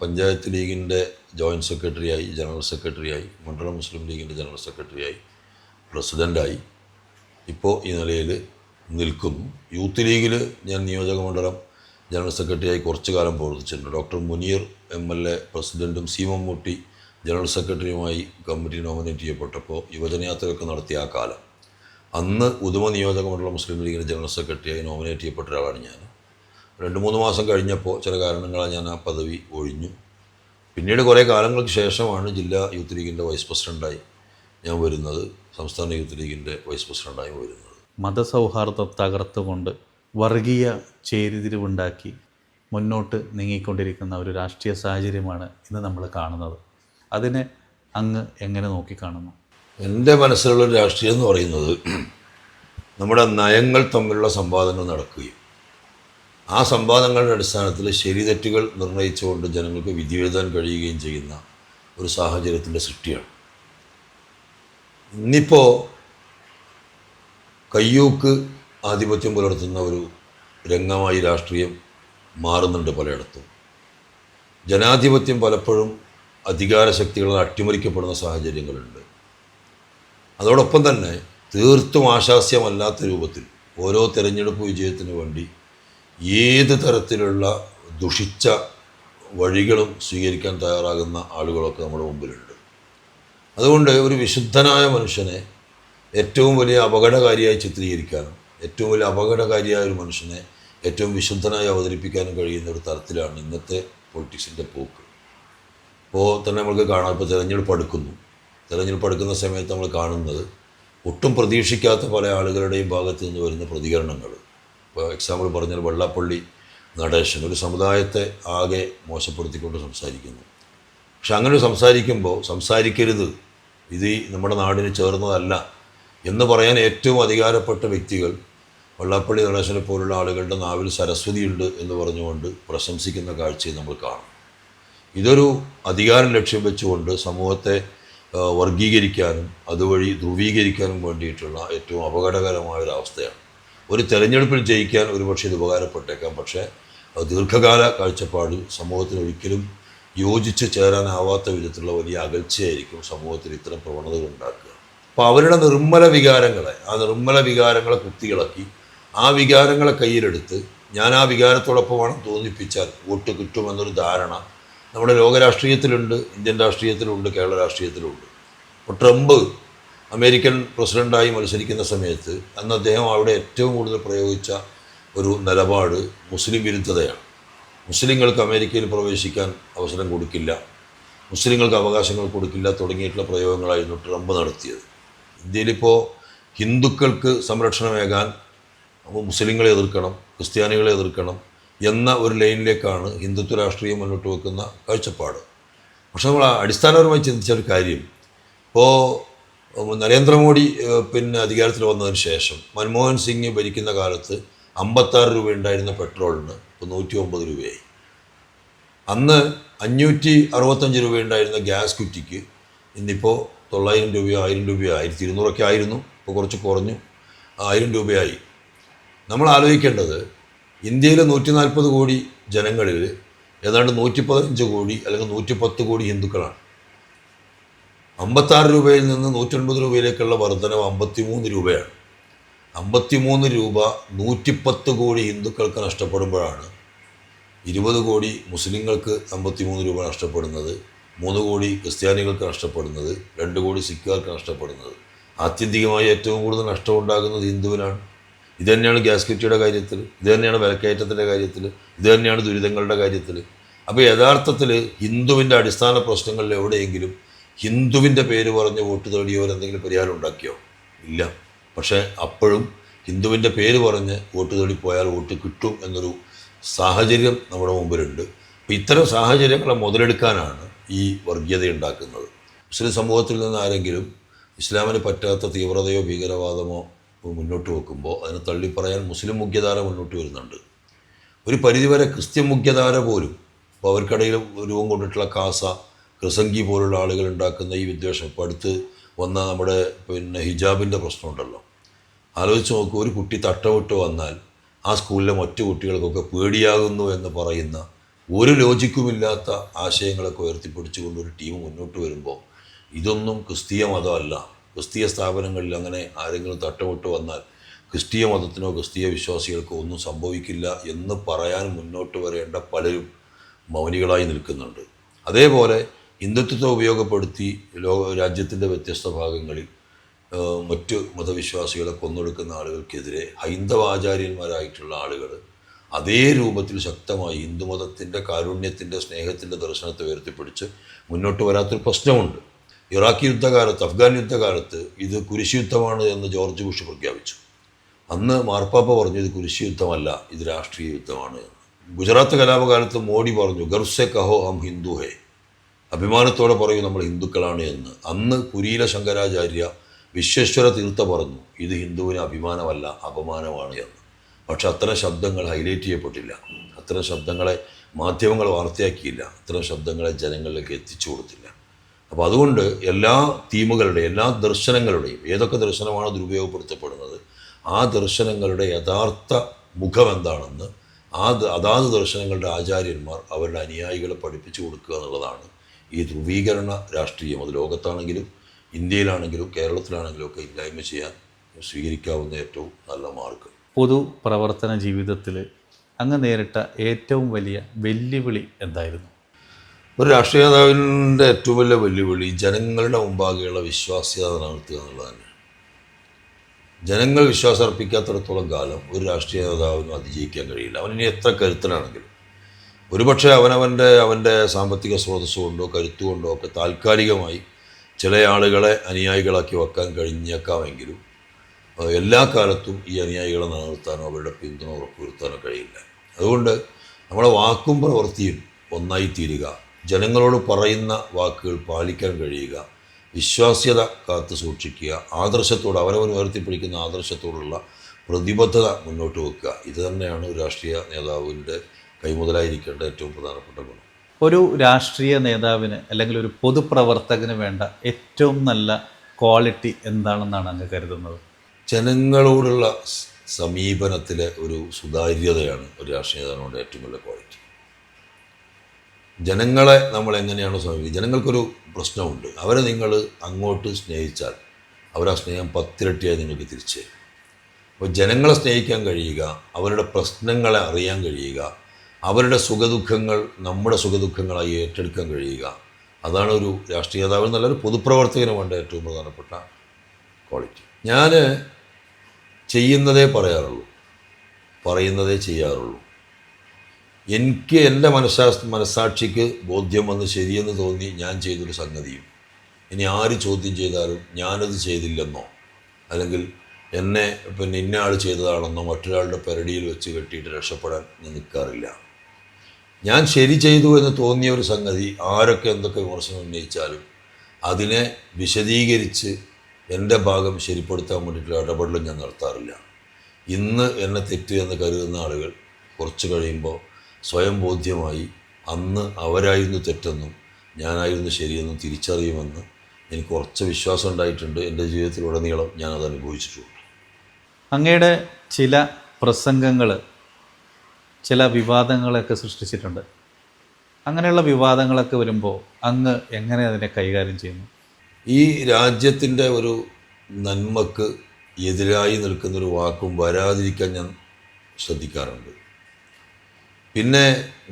പഞ്ചായത്ത് ലീഗിൻ്റെ ജോയിൻറ്റ് സെക്രട്ടറിയായി, ജനറൽ സെക്രട്ടറിയായി, മണ്ഡലം മുസ്ലിം ലീഗിൻ്റെ ജനറൽ സെക്രട്ടറിയായി, പ്രസിഡൻ്റായി ഇപ്പോൾ ഈ നിലയിൽ നിൽക്കുന്നു. യൂത്ത് ലീഗിൽ ഞാൻ നിയോജക മണ്ഡലം ജനറൽ സെക്രട്ടറിയായി കുറച്ചു കാലം പ്രവർത്തിച്ചിട്ടുണ്ട്. ഡോക്ടർ മുനീർ MLA പ്രസിഡൻറ്റും C മമ്മൂട്ടി ജനറൽ സെക്രട്ടറിയുമായി കമ്മിറ്റി നോമിനേറ്റ് ചെയ്യപ്പെട്ടപ്പോൾ യുവജനയാത്രയൊക്കെ നടത്തിയ ആ കാലം, അന്ന് ഉദുമ നിയോജക മണ്ഡലം മുസ്ലിം ലീഗിൻ്റെ ജനറൽ സെക്രട്ടറിയായി നോമിനേറ്റ് ചെയ്യപ്പെട്ട ഒരാളാണ് ഞാൻ. 2-3 മാസം കഴിഞ്ഞപ്പോൾ ചില കാരണങ്ങളാൽ ഞാൻ ആ പദവി ഒഴിഞ്ഞു. പിന്നീട് കുറേ കാലങ്ങൾക്ക് ശേഷമാണ് ജില്ലാ യൂത്ത് ലീഗിൻ്റെ വൈസ് പ്രസിഡൻ്റായി ഞാൻ വരുന്നത്, സംസ്ഥാന യൂത്ത് ലീഗിൻ്റെ വൈസ് പ്രസിഡൻ്റായി വരുന്നത്. മതസൗഹാർദ്ദം തകർത്തുകൊണ്ട് വർഗീയ ചേരിതിരിവുണ്ടാക്കി മുന്നോട്ട് നീങ്ങിക്കൊണ്ടിരിക്കുന്ന ഒരു രാഷ്ട്രീയ സാഹചര്യമാണ് ഇന്ന് നമ്മൾ കാണുന്നത്. അതിനെ അങ്ങ് എങ്ങനെ നോക്കിക്കാണുന്നു? എൻ്റെ മനസ്സിലുള്ള രാഷ്ട്രീയം എന്ന് പറയുന്നത് നമ്മുടെ നയങ്ങൾ തമ്മിലുള്ള സംവാദങ്ങൾ നടക്കുകയും ആ സംവാദങ്ങളുടെ അടിസ്ഥാനത്തിൽ ശരിതെറ്റുകൾ നിർണ്ണയിച്ചുകൊണ്ട് ജനങ്ങൾക്ക് വിധി എഴുതാൻ കഴിയുകയും ചെയ്യുന്ന ഒരു സാഹചര്യത്തിൻ്റെ സൃഷ്ടിയാണ്. ഇന്നിപ്പോൾ കയ്യൂക്ക് ആധിപത്യം പുലർത്തുന്ന ഒരു രംഗമായി രാഷ്ട്രീയം മാറുന്നുണ്ട് പലയിടത്തും. ജനാധിപത്യം പലപ്പോഴും അധികാര ശക്തികളാൽ അട്ടിമറിക്കപ്പെടുന്ന സാഹചര്യങ്ങളുണ്ട്. അതോടൊപ്പം തന്നെ തീർത്തും ആശാസ്യമല്ലാത്ത രൂപത്തിൽ ഓരോ തെരഞ്ഞെടുപ്പ് വിജയത്തിനു വേണ്ടി ഏത് തരത്തിലുള്ള ദുഷിച്ച വഴികളും സ്വീകരിക്കാൻ തയ്യാറാകുന്ന ആളുകളൊക്കെ നമ്മുടെ മുമ്പിലുണ്ട്. അതുകൊണ്ട് ഒരു വിശുദ്ധനായ മനുഷ്യനെ ഏറ്റവും വലിയ അപകടകാരിയായി ചിത്രീകരിക്കാനും ഏറ്റവും വലിയ അപകടകാരിയായ ഒരു മനുഷ്യനെ ഏറ്റവും വിശുദ്ധനായി അവതരിപ്പിക്കാനും കഴിയുന്ന ഒരു തരത്തിലാണ് ഇന്നത്തെ പൊളിറ്റിക്സിൻ്റെ പോക്ക്. ഇപ്പോൾ തന്നെ നമുക്ക് കാണാം, ഇപ്പോൾ തിരഞ്ഞെടുപ്പ് അടുക്കുന്ന സമയത്ത് നമ്മൾ കാണുന്നത് ഒട്ടും പ്രതീക്ഷിക്കാത്ത പല ആളുകളുടെയും ഭാഗത്ത് നിന്ന് വരുന്ന പ്രതികരണങ്ങൾ. ഇപ്പോൾ എക്സാമ്പിൾ പറഞ്ഞാൽ വെള്ളാപ്പള്ളി നടേശൻ ഒരു സമുദായത്തെ ആകെ മോശപ്പെടുത്തിക്കൊണ്ട് സംസാരിക്കുന്നു. പക്ഷെ അങ്ങനെ സംസാരിക്കുമ്പോൾ സംസാരിക്കരുത്, ഇത് നമ്മുടെ നാടിന് ചേർന്നതല്ല എന്ന് പറയാൻ ഏറ്റവും അധികാരപ്പെട്ട വ്യക്തികൾ വെള്ളാപ്പള്ളി നടേശനെ പോലുള്ള ആളുകളുടെ നാവിൽ സരസ്വതിയുണ്ട് എന്ന് പറഞ്ഞുകൊണ്ട് പ്രശംസിക്കുന്ന കാഴ്ചയെ നമ്മൾ കാണും. ഇതൊരു അധികാരം ലക്ഷ്യം വെച്ചുകൊണ്ട് സമൂഹത്തെ വർഗീകരിക്കാനും അതുവഴി ധ്രുവീകരിക്കാനും വേണ്ടിയിട്ടുള്ള ഏറ്റവും അപകടകരമായൊരവസ്ഥയാണ്. ഒരു തെരഞ്ഞെടുപ്പിൽ ജയിക്കാൻ ഒരുപക്ഷെ ഇത് ഉപകാരപ്പെട്ടേക്കാം, പക്ഷേ ദീർഘകാല കാഴ്ചപ്പാടിൽ സമൂഹത്തിന് ഒരിക്കലും യോജിച്ച് ചേരാനാവാത്ത വിധത്തിലുള്ള വലിയ അകൽച്ചയായിരിക്കും സമൂഹത്തിൽ ഇത്തരം പ്രവണതകൾ ഉണ്ടാക്കുക. അപ്പോൾ അവരുടെ നിർമ്മല വികാരങ്ങളെ കുത്തിയിളക്കി ആ വികാരങ്ങളെ കയ്യിലെടുത്ത് ഞാൻ ആ വികാരത്തോടൊപ്പമാണ് തോന്നിപ്പിച്ചാൽ വോട്ട് കിട്ടുമെന്നൊരു ധാരണ നമ്മുടെ ലോകരാഷ്ട്രീയത്തിലുണ്ട്, ഇന്ത്യൻ രാഷ്ട്രീയത്തിലുണ്ട്, കേരള രാഷ്ട്രീയത്തിലുണ്ട്. ഇപ്പോൾ ട്രംപ് അമേരിക്കൻ പ്രസിഡൻ്റായി മത്സരിക്കുന്ന സമയത്ത് അന്ന് അദ്ദേഹം അവിടെ ഏറ്റവും കൂടുതൽ പ്രയോഗിച്ച ഒരു നിലപാട് മുസ്ലിം വിരുദ്ധതയാണ്. മുസ്ലിങ്ങൾക്ക് അമേരിക്കയിൽ പ്രവേശിക്കാൻ അവസരം കൊടുക്കില്ല, മുസ്ലിങ്ങൾക്ക് അവകാശങ്ങൾ കൊടുക്കില്ല തുടങ്ങിയിട്ടുള്ള പ്രയോഗങ്ങളായിരുന്നു ട്രംപ് നടത്തിയത്. ഇന്ത്യയിലിപ്പോൾ ഹിന്ദുക്കൾക്ക് സംരക്ഷണമേകാൻ മുസ്ലിങ്ങളെ എതിർക്കണം, ക്രിസ്ത്യാനികളെ എതിർക്കണം എന്ന ഒരു ലൈനിലേക്കാണ് ഹിന്ദുത്വ രാഷ്ട്രീയം മുന്നോട്ട് വെക്കുന്ന കാഴ്ചപ്പാട്. പക്ഷെ നമ്മൾ അടിസ്ഥാനപരമായി ചിന്തിച്ച ഒരു കാര്യം, ഇപ്പോൾ നരേന്ദ്രമോദി അധികാരത്തിൽ വന്നതിന് ശേഷം മൻമോഹൻ സിംഗ് ഭരിക്കുന്ന കാലത്ത് 56 രൂപ ഉണ്ടായിരുന്ന പെട്രോളിന് ഇപ്പോൾ 109 രൂപയായി. അന്ന് 565 രൂപയുണ്ടായിരുന്ന ഗ്യാസ് കുറ്റിക്ക് ഇന്നിപ്പോൾ 900 രൂപയോ 1000 രൂപയോ 1200 ആയിരുന്നു, ഇപ്പോൾ കുറച്ച് കുറഞ്ഞു, 1000 രൂപയായി. നമ്മൾ ആലോചിക്കേണ്ടത് ഇന്ത്യയിലെ 140 കോടി ജനങ്ങളിൽ ഏതാണ്ട് 115 കോടി അല്ലെങ്കിൽ 110 കോടി ഹിന്ദുക്കളാണ്. 56 രൂപയിൽ നിന്ന് 109 രൂപയിലേക്കുള്ള വർധനവ് 53 രൂപയാണ്. 53 രൂപ 110 കോടി ഹിന്ദുക്കൾക്ക് നഷ്ടപ്പെടുമ്പോഴാണ് 20 കോടി മുസ്ലിങ്ങൾക്ക് 53 രൂപ നഷ്ടപ്പെടുന്നത്, 3 കോടി ക്രിസ്ത്യാനികൾക്ക് നഷ്ടപ്പെടുന്നത്, 2 കോടി സിഖുകാർക്ക് നഷ്ടപ്പെടുന്നത്. ആത്യന്തികമായി ഏറ്റവും കൂടുതൽ നഷ്ടമുണ്ടാകുന്നത് ഹിന്ദുവിനാണ്. ഇത് തന്നെയാണ് ഗ്യാസ് കുറ്റിയുടെ കാര്യത്തിൽ, ഇത് തന്നെയാണ് വിലക്കയറ്റത്തിൻ്റെ കാര്യത്തിൽ, ഇത് തന്നെയാണ് ദുരിതങ്ങളുടെ കാര്യത്തിൽ. അപ്പോൾ യഥാർത്ഥത്തിൽ ഹിന്ദുവിൻ്റെ അടിസ്ഥാന പ്രശ്നങ്ങളിൽ എവിടെയെങ്കിലും ഹിന്ദുവിൻ്റെ പേര് പറഞ്ഞ് വോട്ട് തേടിയവരെന്തെങ്കിലും പരിഹാരം ഉണ്ടാക്കിയോ? ഇല്ല. പക്ഷേ അപ്പോഴും ഹിന്ദുവിൻ്റെ പേര് പറഞ്ഞ് വോട്ട് തേടിപ്പോയാൽ വോട്ട് കിട്ടും എന്നൊരു സാഹചര്യം നമ്മുടെ മുമ്പിലുണ്ട്. അപ്പോൾ ഇത്തരം സാഹചര്യങ്ങളെ മുതലെടുക്കാനാണ് ഈ വർഗീയത ഉണ്ടാക്കുന്നത്. മുസ്ലിം സമൂഹത്തിൽ നിന്ന് ആരെങ്കിലും ഇസ്ലാമിന് പറ്റാത്ത തീവ്രതയോ ഭീകരവാദമോ മുന്നോട്ട് വെക്കുമ്പോൾ അതിനെ തള്ളിപ്പറയാൻ മുസ്ലിം മുഖ്യധാര മുന്നോട്ട് വരുന്നുണ്ട്. ഒരു പരിധിവരെ ക്രിസ്ത്യൻ മുഖ്യധാര പോലും ഇപ്പോൾ അവർക്കിടയിൽ രൂപം കൊണ്ടിട്ടുള്ള കാസ, ക്രിസംഗി പോലുള്ള ആളുകൾ ഉണ്ടാക്കുന്ന ഈ വിദ്വേഷം, ഇപ്പോൾ അടുത്ത് വന്ന നമ്മുടെ ഹിജാബിൻ്റെ പ്രശ്നമുണ്ടല്ലോ, ആലോചിച്ച് നോക്കൂ. ഒരു കുട്ടി തട്ടമിട്ട് വന്നാൽ ആ സ്കൂളിലെ മറ്റു കുട്ടികൾക്കൊക്കെ പേടിയാകുന്നു എന്ന് പറയുന്ന ഒരു ലോജിക്കുമില്ലാത്ത ആശയങ്ങളൊക്കെ ഉയർത്തിപ്പിടിച്ചുകൊണ്ട് ഒരു ടീം മുന്നോട്ട് വരുമ്പോൾ ഇതൊന്നും ക്രിസ്തീയ മതമല്ല. ക്രിസ്തീയ സ്ഥാപനങ്ങളിൽ അങ്ങനെ ആരെങ്കിലും തട്ടമിട്ട് വന്നാൽ ക്രിസ്തീയ മതത്തിനോ ക്രിസ്തീയ വിശ്വാസികൾക്കോ ഒന്നും സംഭവിക്കില്ല എന്ന് പറയാൻ മുന്നോട്ട് വരേണ്ട പലരും മൗനികളായി നിൽക്കുന്നുണ്ട്. അതേപോലെ ഹിന്ദുത്വത്തെ ഉപയോഗപ്പെടുത്തി രാജ്യത്തിൻ്റെ വ്യത്യസ്ത ഭാഗങ്ങളിൽ മറ്റു മതവിശ്വാസികളെ കൊന്നൊടുക്കുന്ന ആളുകൾക്കെതിരെ ഹൈന്ദവ ആചാര്യന്മാരായിട്ടുള്ള ആളുകൾ അതേ രൂപത്തിൽ ശക്തമായി ഹിന്ദുമതത്തിൻ്റെ കാരുണ്യത്തിൻ്റെ സ്നേഹത്തിൻ്റെ ദർശനത്തെ ഉയർത്തിപ്പിടിച്ച് മുന്നോട്ട് വരാത്തൊരു പ്രശ്നമുണ്ട്. ഇറാഖ് യുദ്ധകാലത്ത്, അഫ്ഗാൻ യുദ്ധകാലത്ത് ഇത് കുരിശ് യുദ്ധമാണ് എന്ന് ജോർജ് ബുഷ് പ്രഖ്യാപിച്ചു. അന്ന് മാർപ്പാപ്പ പറഞ്ഞു ഇത് കുരിശ് യുദ്ധമല്ല, ഇത് രാഷ്ട്രീയ യുദ്ധമാണ് എന്ന്. ഗുജറാത്ത് കലാപകാലത്ത് മോഡി പറഞ്ഞു ഗർസെ കഹോ ഹം ഹിന്ദു ഹേ, അഭിമാനത്തോടെ പറയൂ നമ്മൾ ഹിന്ദുക്കളാണ് എന്ന്. അന്ന് പുരിയിലെ ശങ്കരാചാര്യ വിശ്വേശ്വര തീർത്ഥ പറഞ്ഞു ഇത് ഹിന്ദുവിന് അഭിമാനമല്ല അപമാനമാണ് എന്ന്. പക്ഷെ അത്തരം ശബ്ദങ്ങൾ ഹൈലൈറ്റ് ചെയ്യപ്പെട്ടില്ല, അത്തരം ശബ്ദങ്ങളെ മാധ്യമങ്ങൾ വാർത്തയാക്കിയില്ല, അത്തരം ശബ്ദങ്ങളെ ജനങ്ങളിലേക്ക് എത്തിച്ചു കൊടുത്തില്ല. അപ്പോൾ അതുകൊണ്ട് എല്ലാ തീമുകളുടെയും എല്ലാ ദർശനങ്ങളുടെയും ഏതൊക്കെ ദർശനമാണ് ദുരുപയോഗപ്പെടുത്തപ്പെടുന്നത് ആ ദർശനങ്ങളുടെ യഥാർത്ഥ മുഖം എന്താണെന്ന് അതാത് ദർശനങ്ങളുടെ ആചാര്യന്മാർ അവരുടെ അനുയായികളെ പഠിപ്പിച്ചു കൊടുക്കുക എന്നുള്ളതാണ് ഈ ധ്രുവീകരണ രാഷ്ട്രീയം. അത് ലോകത്താണെങ്കിലും ഇന്ത്യയിലാണെങ്കിലും കേരളത്തിലാണെങ്കിലും ഒക്കെ ഇല്ലായ്മ ചെയ്യാൻ സ്വീകരിക്കാവുന്ന ഏറ്റവും നല്ല മാർഗം. പൊതു പ്രവർത്തന ജീവിതത്തിൽ അങ്ങ് നേരിട്ട ഏറ്റവും വലിയ വെല്ലുവിളി എന്തായിരുന്നു? ഒരു രാഷ്ട്രീയ നേതാവിൻ്റെ ഏറ്റവും വലിയ വെല്ലുവിളി ജനങ്ങളുടെ മുമ്പാകെയുള്ള വിശ്വാസ്യത നിലനിർത്തുക എന്നുള്ളതാണ്. ജനങ്ങൾ വിശ്വാസം അർപ്പിക്കാത്തിടത്തോളം കാലം ഒരു രാഷ്ട്രീയ നേതാവിനും അതിജയിക്കാൻ കഴിയില്ല. അവനിനി എത്ര കരുത്തനാണെങ്കിലും ഒരുപക്ഷെ അവൻ്റെ സാമ്പത്തിക സ്രോതസ് കൊണ്ടോ കരുത്തുകൊണ്ടോ ഒക്കെ താൽക്കാലികമായി ചില ആളുകളെ അനുയായികളാക്കി വെക്കാൻ കഴിഞ്ഞേക്കാമെങ്കിലും എല്ലാ കാലത്തും ഈ അനുയായികളെ നിലനിർത്താനോ അവരുടെ പിന്തുണ ഉറപ്പുവരുത്താനോ കഴിയില്ല. അതുകൊണ്ട് നമ്മളെ വാക്കും പ്രവൃത്തിയും ഒന്നായി തീരുക, ജനങ്ങളോട് പറയുന്ന വാക്കുകൾ പാലിക്കാൻ കഴിയുക, വിശ്വാസ്യത കാത്തു സൂക്ഷിക്കുക, ആദർശത്തോട് അവനവൻ ഉയർത്തിപ്പിടിക്കുന്ന ആദർശത്തോടുള്ള പ്രതിബദ്ധത മുന്നോട്ട് വെക്കുക. ഇത് തന്നെയാണ് ഒരു രാഷ്ട്രീയ നേതാവിൻ്റെ കൈമുതലായിരിക്കേണ്ട ഏറ്റവും പ്രധാനപ്പെട്ട ഗുണം. ഒരു രാഷ്ട്രീയ നേതാവിന് അല്ലെങ്കിൽ ഒരു പൊതുപ്രവർത്തകന് വേണ്ട ഏറ്റവും നല്ല ക്വാളിറ്റി എന്താണെന്നാണ് അങ്ങ് കരുതുന്നത്? ജനങ്ങളോടുള്ള സമീപനത്തിലെ ഒരു സുതാര്യതയാണ് ഒരു രാഷ്ട്രീയ നേതാവിനോട് ഏറ്റവും വലിയ ക്വാളിറ്റി. ജനങ്ങളെ നമ്മൾ എങ്ങനെയാണോ സമീപിക്കുന്നത്, ജനങ്ങൾക്കൊരു പ്രശ്നമുണ്ട്, അവരെ നിങ്ങൾ അങ്ങോട്ട് സ്നേഹിച്ചാൽ അവർ ആ സ്നേഹം 10 ഇരട്ടിയായി നിങ്ങൾക്ക് തിരിച്ചു തരും. അപ്പോൾ ജനങ്ങളെ സ്നേഹിക്കാൻ കഴിയുക, അവരുടെ പ്രശ്നങ്ങളെ അറിയാൻ കഴിയുക, അവരുടെ സുഖദുഃഖങ്ങൾ നമ്മുടെ സുഖദുഃഖങ്ങളായി ഏറ്റെടുക്കാൻ കഴിയുക, അതാണ് ഒരു രാഷ്ട്രീയ നേതാവ് നല്ലൊരു പൊതുപ്രവർത്തകന് വേണ്ട ഏറ്റവും പ്രധാനപ്പെട്ട ക്വാളിറ്റി. ഞാൻ ചെയ്യുന്നതേ പറയാറുള്ളൂ, പറയുന്നതേ ചെയ്യാറുള്ളൂ. എനിക്ക് എൻ്റെ മനസ്സാക്ഷിക്ക് ബോധ്യം വന്ന് ശരിയെന്ന് തോന്നി ഞാൻ ചെയ്തൊരു സംഗതിയും ഇനി ആര് ചോദ്യം ചെയ്താലും ഞാനത് ചെയ്തില്ലെന്നോ അല്ലെങ്കിൽ എന്നെ ഇന്ന ആൾ ചെയ്തതാണെന്നോ മറ്റൊരാളുടെ പെരടിയിൽ വെച്ച് കെട്ടിയിട്ട് രക്ഷപ്പെടാൻ ഞാൻ നിൽക്കാറില്ല. ഞാൻ ശരി ചെയ്തു എന്ന് തോന്നിയ ഒരു സംഗതി ആരൊക്കെ എന്തൊക്കെ വിമർശനം ഉന്നയിച്ചാലും അതിനെ വിശദീകരിച്ച് എൻ്റെ ഭാഗം ശരിപ്പെടുത്താൻ വേണ്ടിയിട്ടുള്ള ഇടപെടലും ഞാൻ നടത്താറില്ല. ഇന്ന് എന്നെ തെറ്റ് എന്ന് കരുതുന്ന ആളുകൾ കുറച്ച് കഴിയുമ്പോൾ സ്വയം ബോധ്യമായി അന്ന് അവരായിരുന്നു തെറ്റെന്നും ഞാനായിരുന്നു ശരിയെന്നും തിരിച്ചറിയുമെന്ന് എനിക്ക് ഉറച്ച വിശ്വാസം ഉണ്ടായിട്ടുണ്ട്. എൻ്റെ ജീവിതത്തിലുടനീളം ഞാനത് അനുഭവിച്ചിട്ടുണ്ട്. അങ്ങയുടെ ചില പ്രസംഗങ്ങൾ ചില വിവാദങ്ങളൊക്കെ സൃഷ്ടിച്ചിട്ടുണ്ട്. അങ്ങനെയുള്ള വിവാദങ്ങളൊക്കെ വരുമ്പോൾ അങ്ങ് എങ്ങനെ അതിനെ കൈകാര്യം ചെയ്യുന്നു? ഈ രാജ്യത്തിൻ്റെ ഒരു നന്മക്ക് എതിരായി നിൽക്കുന്നൊരു വാക്കും വരാതിരിക്കാൻ ഞാൻ ശ്രദ്ധിക്കാറുണ്ട്. പിന്നെ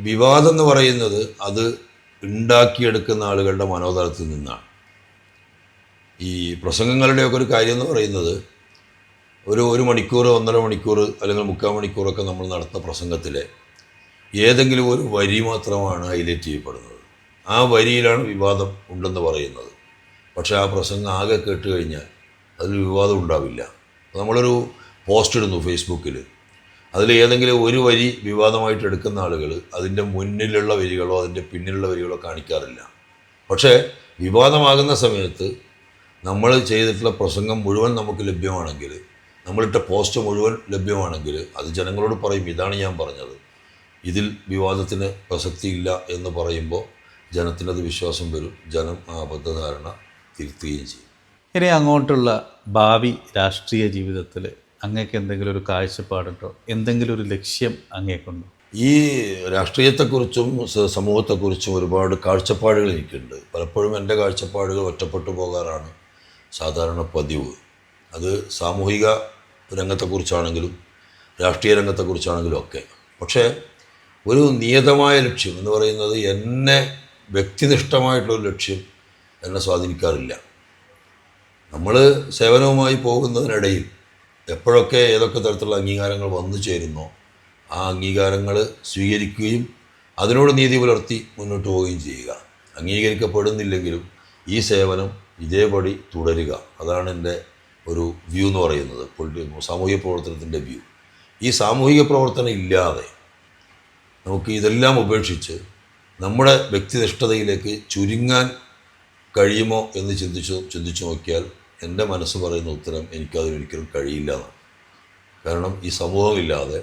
വിവാദം എന്ന് പറയുന്നത് അത് ഉണ്ടാക്കിയെടുക്കുന്ന ആളുകളുടെ മനോതലത്തിൽ നിന്നാണ്. ഈ പ്രസംഗങ്ങളുടെയൊക്കെ ഒരു കാര്യം എന്ന് പറയുന്നത് ഒരു മണിക്കൂർ 1.5 മണിക്കൂർ അല്ലെങ്കിൽ 3/4 മണിക്കൂറൊക്കെ നമ്മൾ നടത്തുന്ന പ്രസംഗത്തിലെ ഏതെങ്കിലും ഒരു വരി മാത്രമാണ് ഹൈലൈറ്റ് ചെയ്യപ്പെടുന്നത്. ആ വരിയിലാണ് വിവാദം ഉണ്ടെന്ന് പറയുന്നത്. പക്ഷേ ആ പ്രസംഗം ആകെ കേട്ട് കഴിഞ്ഞാൽ അതിൽ വിവാദം ഉണ്ടാവില്ല. നമ്മളൊരു പോസ്റ്റ് ഇടുന്നു ഫേസ്ബുക്കിൽ, അതിൽ ഏതെങ്കിലും ഒരു വരി വിവാദമായിട്ട് എടുക്കുന്ന ആളുകൾ അതിൻ്റെ മുന്നിലുള്ള വരികളോ അതിൻ്റെ പിന്നിലുള്ള വരികളോ കാണിക്കാറില്ല. പക്ഷേ വിവാദമാകുന്ന സമയത്ത് നമ്മൾ ചെയ്തിട്ടുള്ള പ്രസംഗം മുഴുവൻ നമുക്ക് ലഭ്യമാണെങ്കിൽ, നമ്മളിട്ട പോസ്റ്റ് മുഴുവൻ ലഭ്യമാണെങ്കിൽ അത് ജനങ്ങളോട് പറയും, ഇതാണ് ഞാൻ പറഞ്ഞത്, ഇതിൽ വിവാദത്തിന് പ്രസക്തിയില്ല എന്ന് പറയുമ്പോൾ ജനത്തിനത് വിശ്വാസം വരും. ജനം ആ അബദ്ധധാരണ തിരുത്തുകയും ചെയ്യും. ഇനി അങ്ങോട്ടുള്ള ഭാവി രാഷ്ട്രീയ ജീവിതത്തിൽ അങ്ങേക്ക് എന്തെങ്കിലും ഒരു കാഴ്ചപ്പാടുണ്ടോ? എന്തെങ്കിലും ഒരു ലക്ഷ്യം അങ്ങേക്കുണ്ടോ? ഈ രാഷ്ട്രീയത്തെക്കുറിച്ചും സമൂഹത്തെക്കുറിച്ചും ഒരുപാട് കാഴ്ചപ്പാടുകൾ എനിക്കുണ്ട്. പലപ്പോഴും എൻ്റെ കാഴ്ചപ്പാടുകൾ ഒറ്റപ്പെട്ടു പോകാറാണ് സാധാരണ പതിവ്. അത് സാമൂഹിക രംഗത്തെക്കുറിച്ചാണെങ്കിലും രാഷ്ട്രീയ രംഗത്തെക്കുറിച്ചാണെങ്കിലും ഒക്കെ. പക്ഷേ ഒരു നിയതമായ ലക്ഷ്യം എന്ന് പറയുന്നത് എന്നെ വ്യക്തിനിഷ്ഠമായിട്ടുള്ളൊരു ലക്ഷ്യം എന്നെ സ്വാധീനിക്കാറില്ല. നമ്മൾ സേവനവുമായി പോകുന്നതിനിടയിൽ എപ്പോഴൊക്കെ ഏതൊക്കെ തരത്തിലുള്ള അംഗീകാരങ്ങൾ വന്നു ചേരുന്നോ ആ അംഗീകാരങ്ങൾ സ്വീകരിക്കുകയും അതിനോട് നീതി പുലർത്തി മുന്നോട്ട് പോവുകയും ചെയ്യുക. അംഗീകരിക്കപ്പെടുന്നില്ലെങ്കിലും ഈ സേവനം ഇതേപടി തുടരുക. അതാണ് എൻ്റെ ഒരു വ്യൂ എന്ന് പറയുന്നത്, സാമൂഹിക പ്രവർത്തനത്തിൻ്റെ വ്യൂ. ഈ സാമൂഹിക പ്രവർത്തനം ഇല്ലാതെ നമുക്ക് ഇതെല്ലാം ഉപേക്ഷിച്ച് നമ്മുടെ വ്യക്തിനിഷ്ഠതയിലേക്ക് ചുരുങ്ങാൻ കഴിയുമോ എന്ന് ചിന്തിച്ചു നോക്കിയാൽ എൻ്റെ മനസ്സ് പറയുന്ന ഉത്തരം എനിക്കതിനൊരിക്കലും കഴിയില്ല എന്നാണ്. കാരണം ഈ സമൂഹമില്ലാതെ,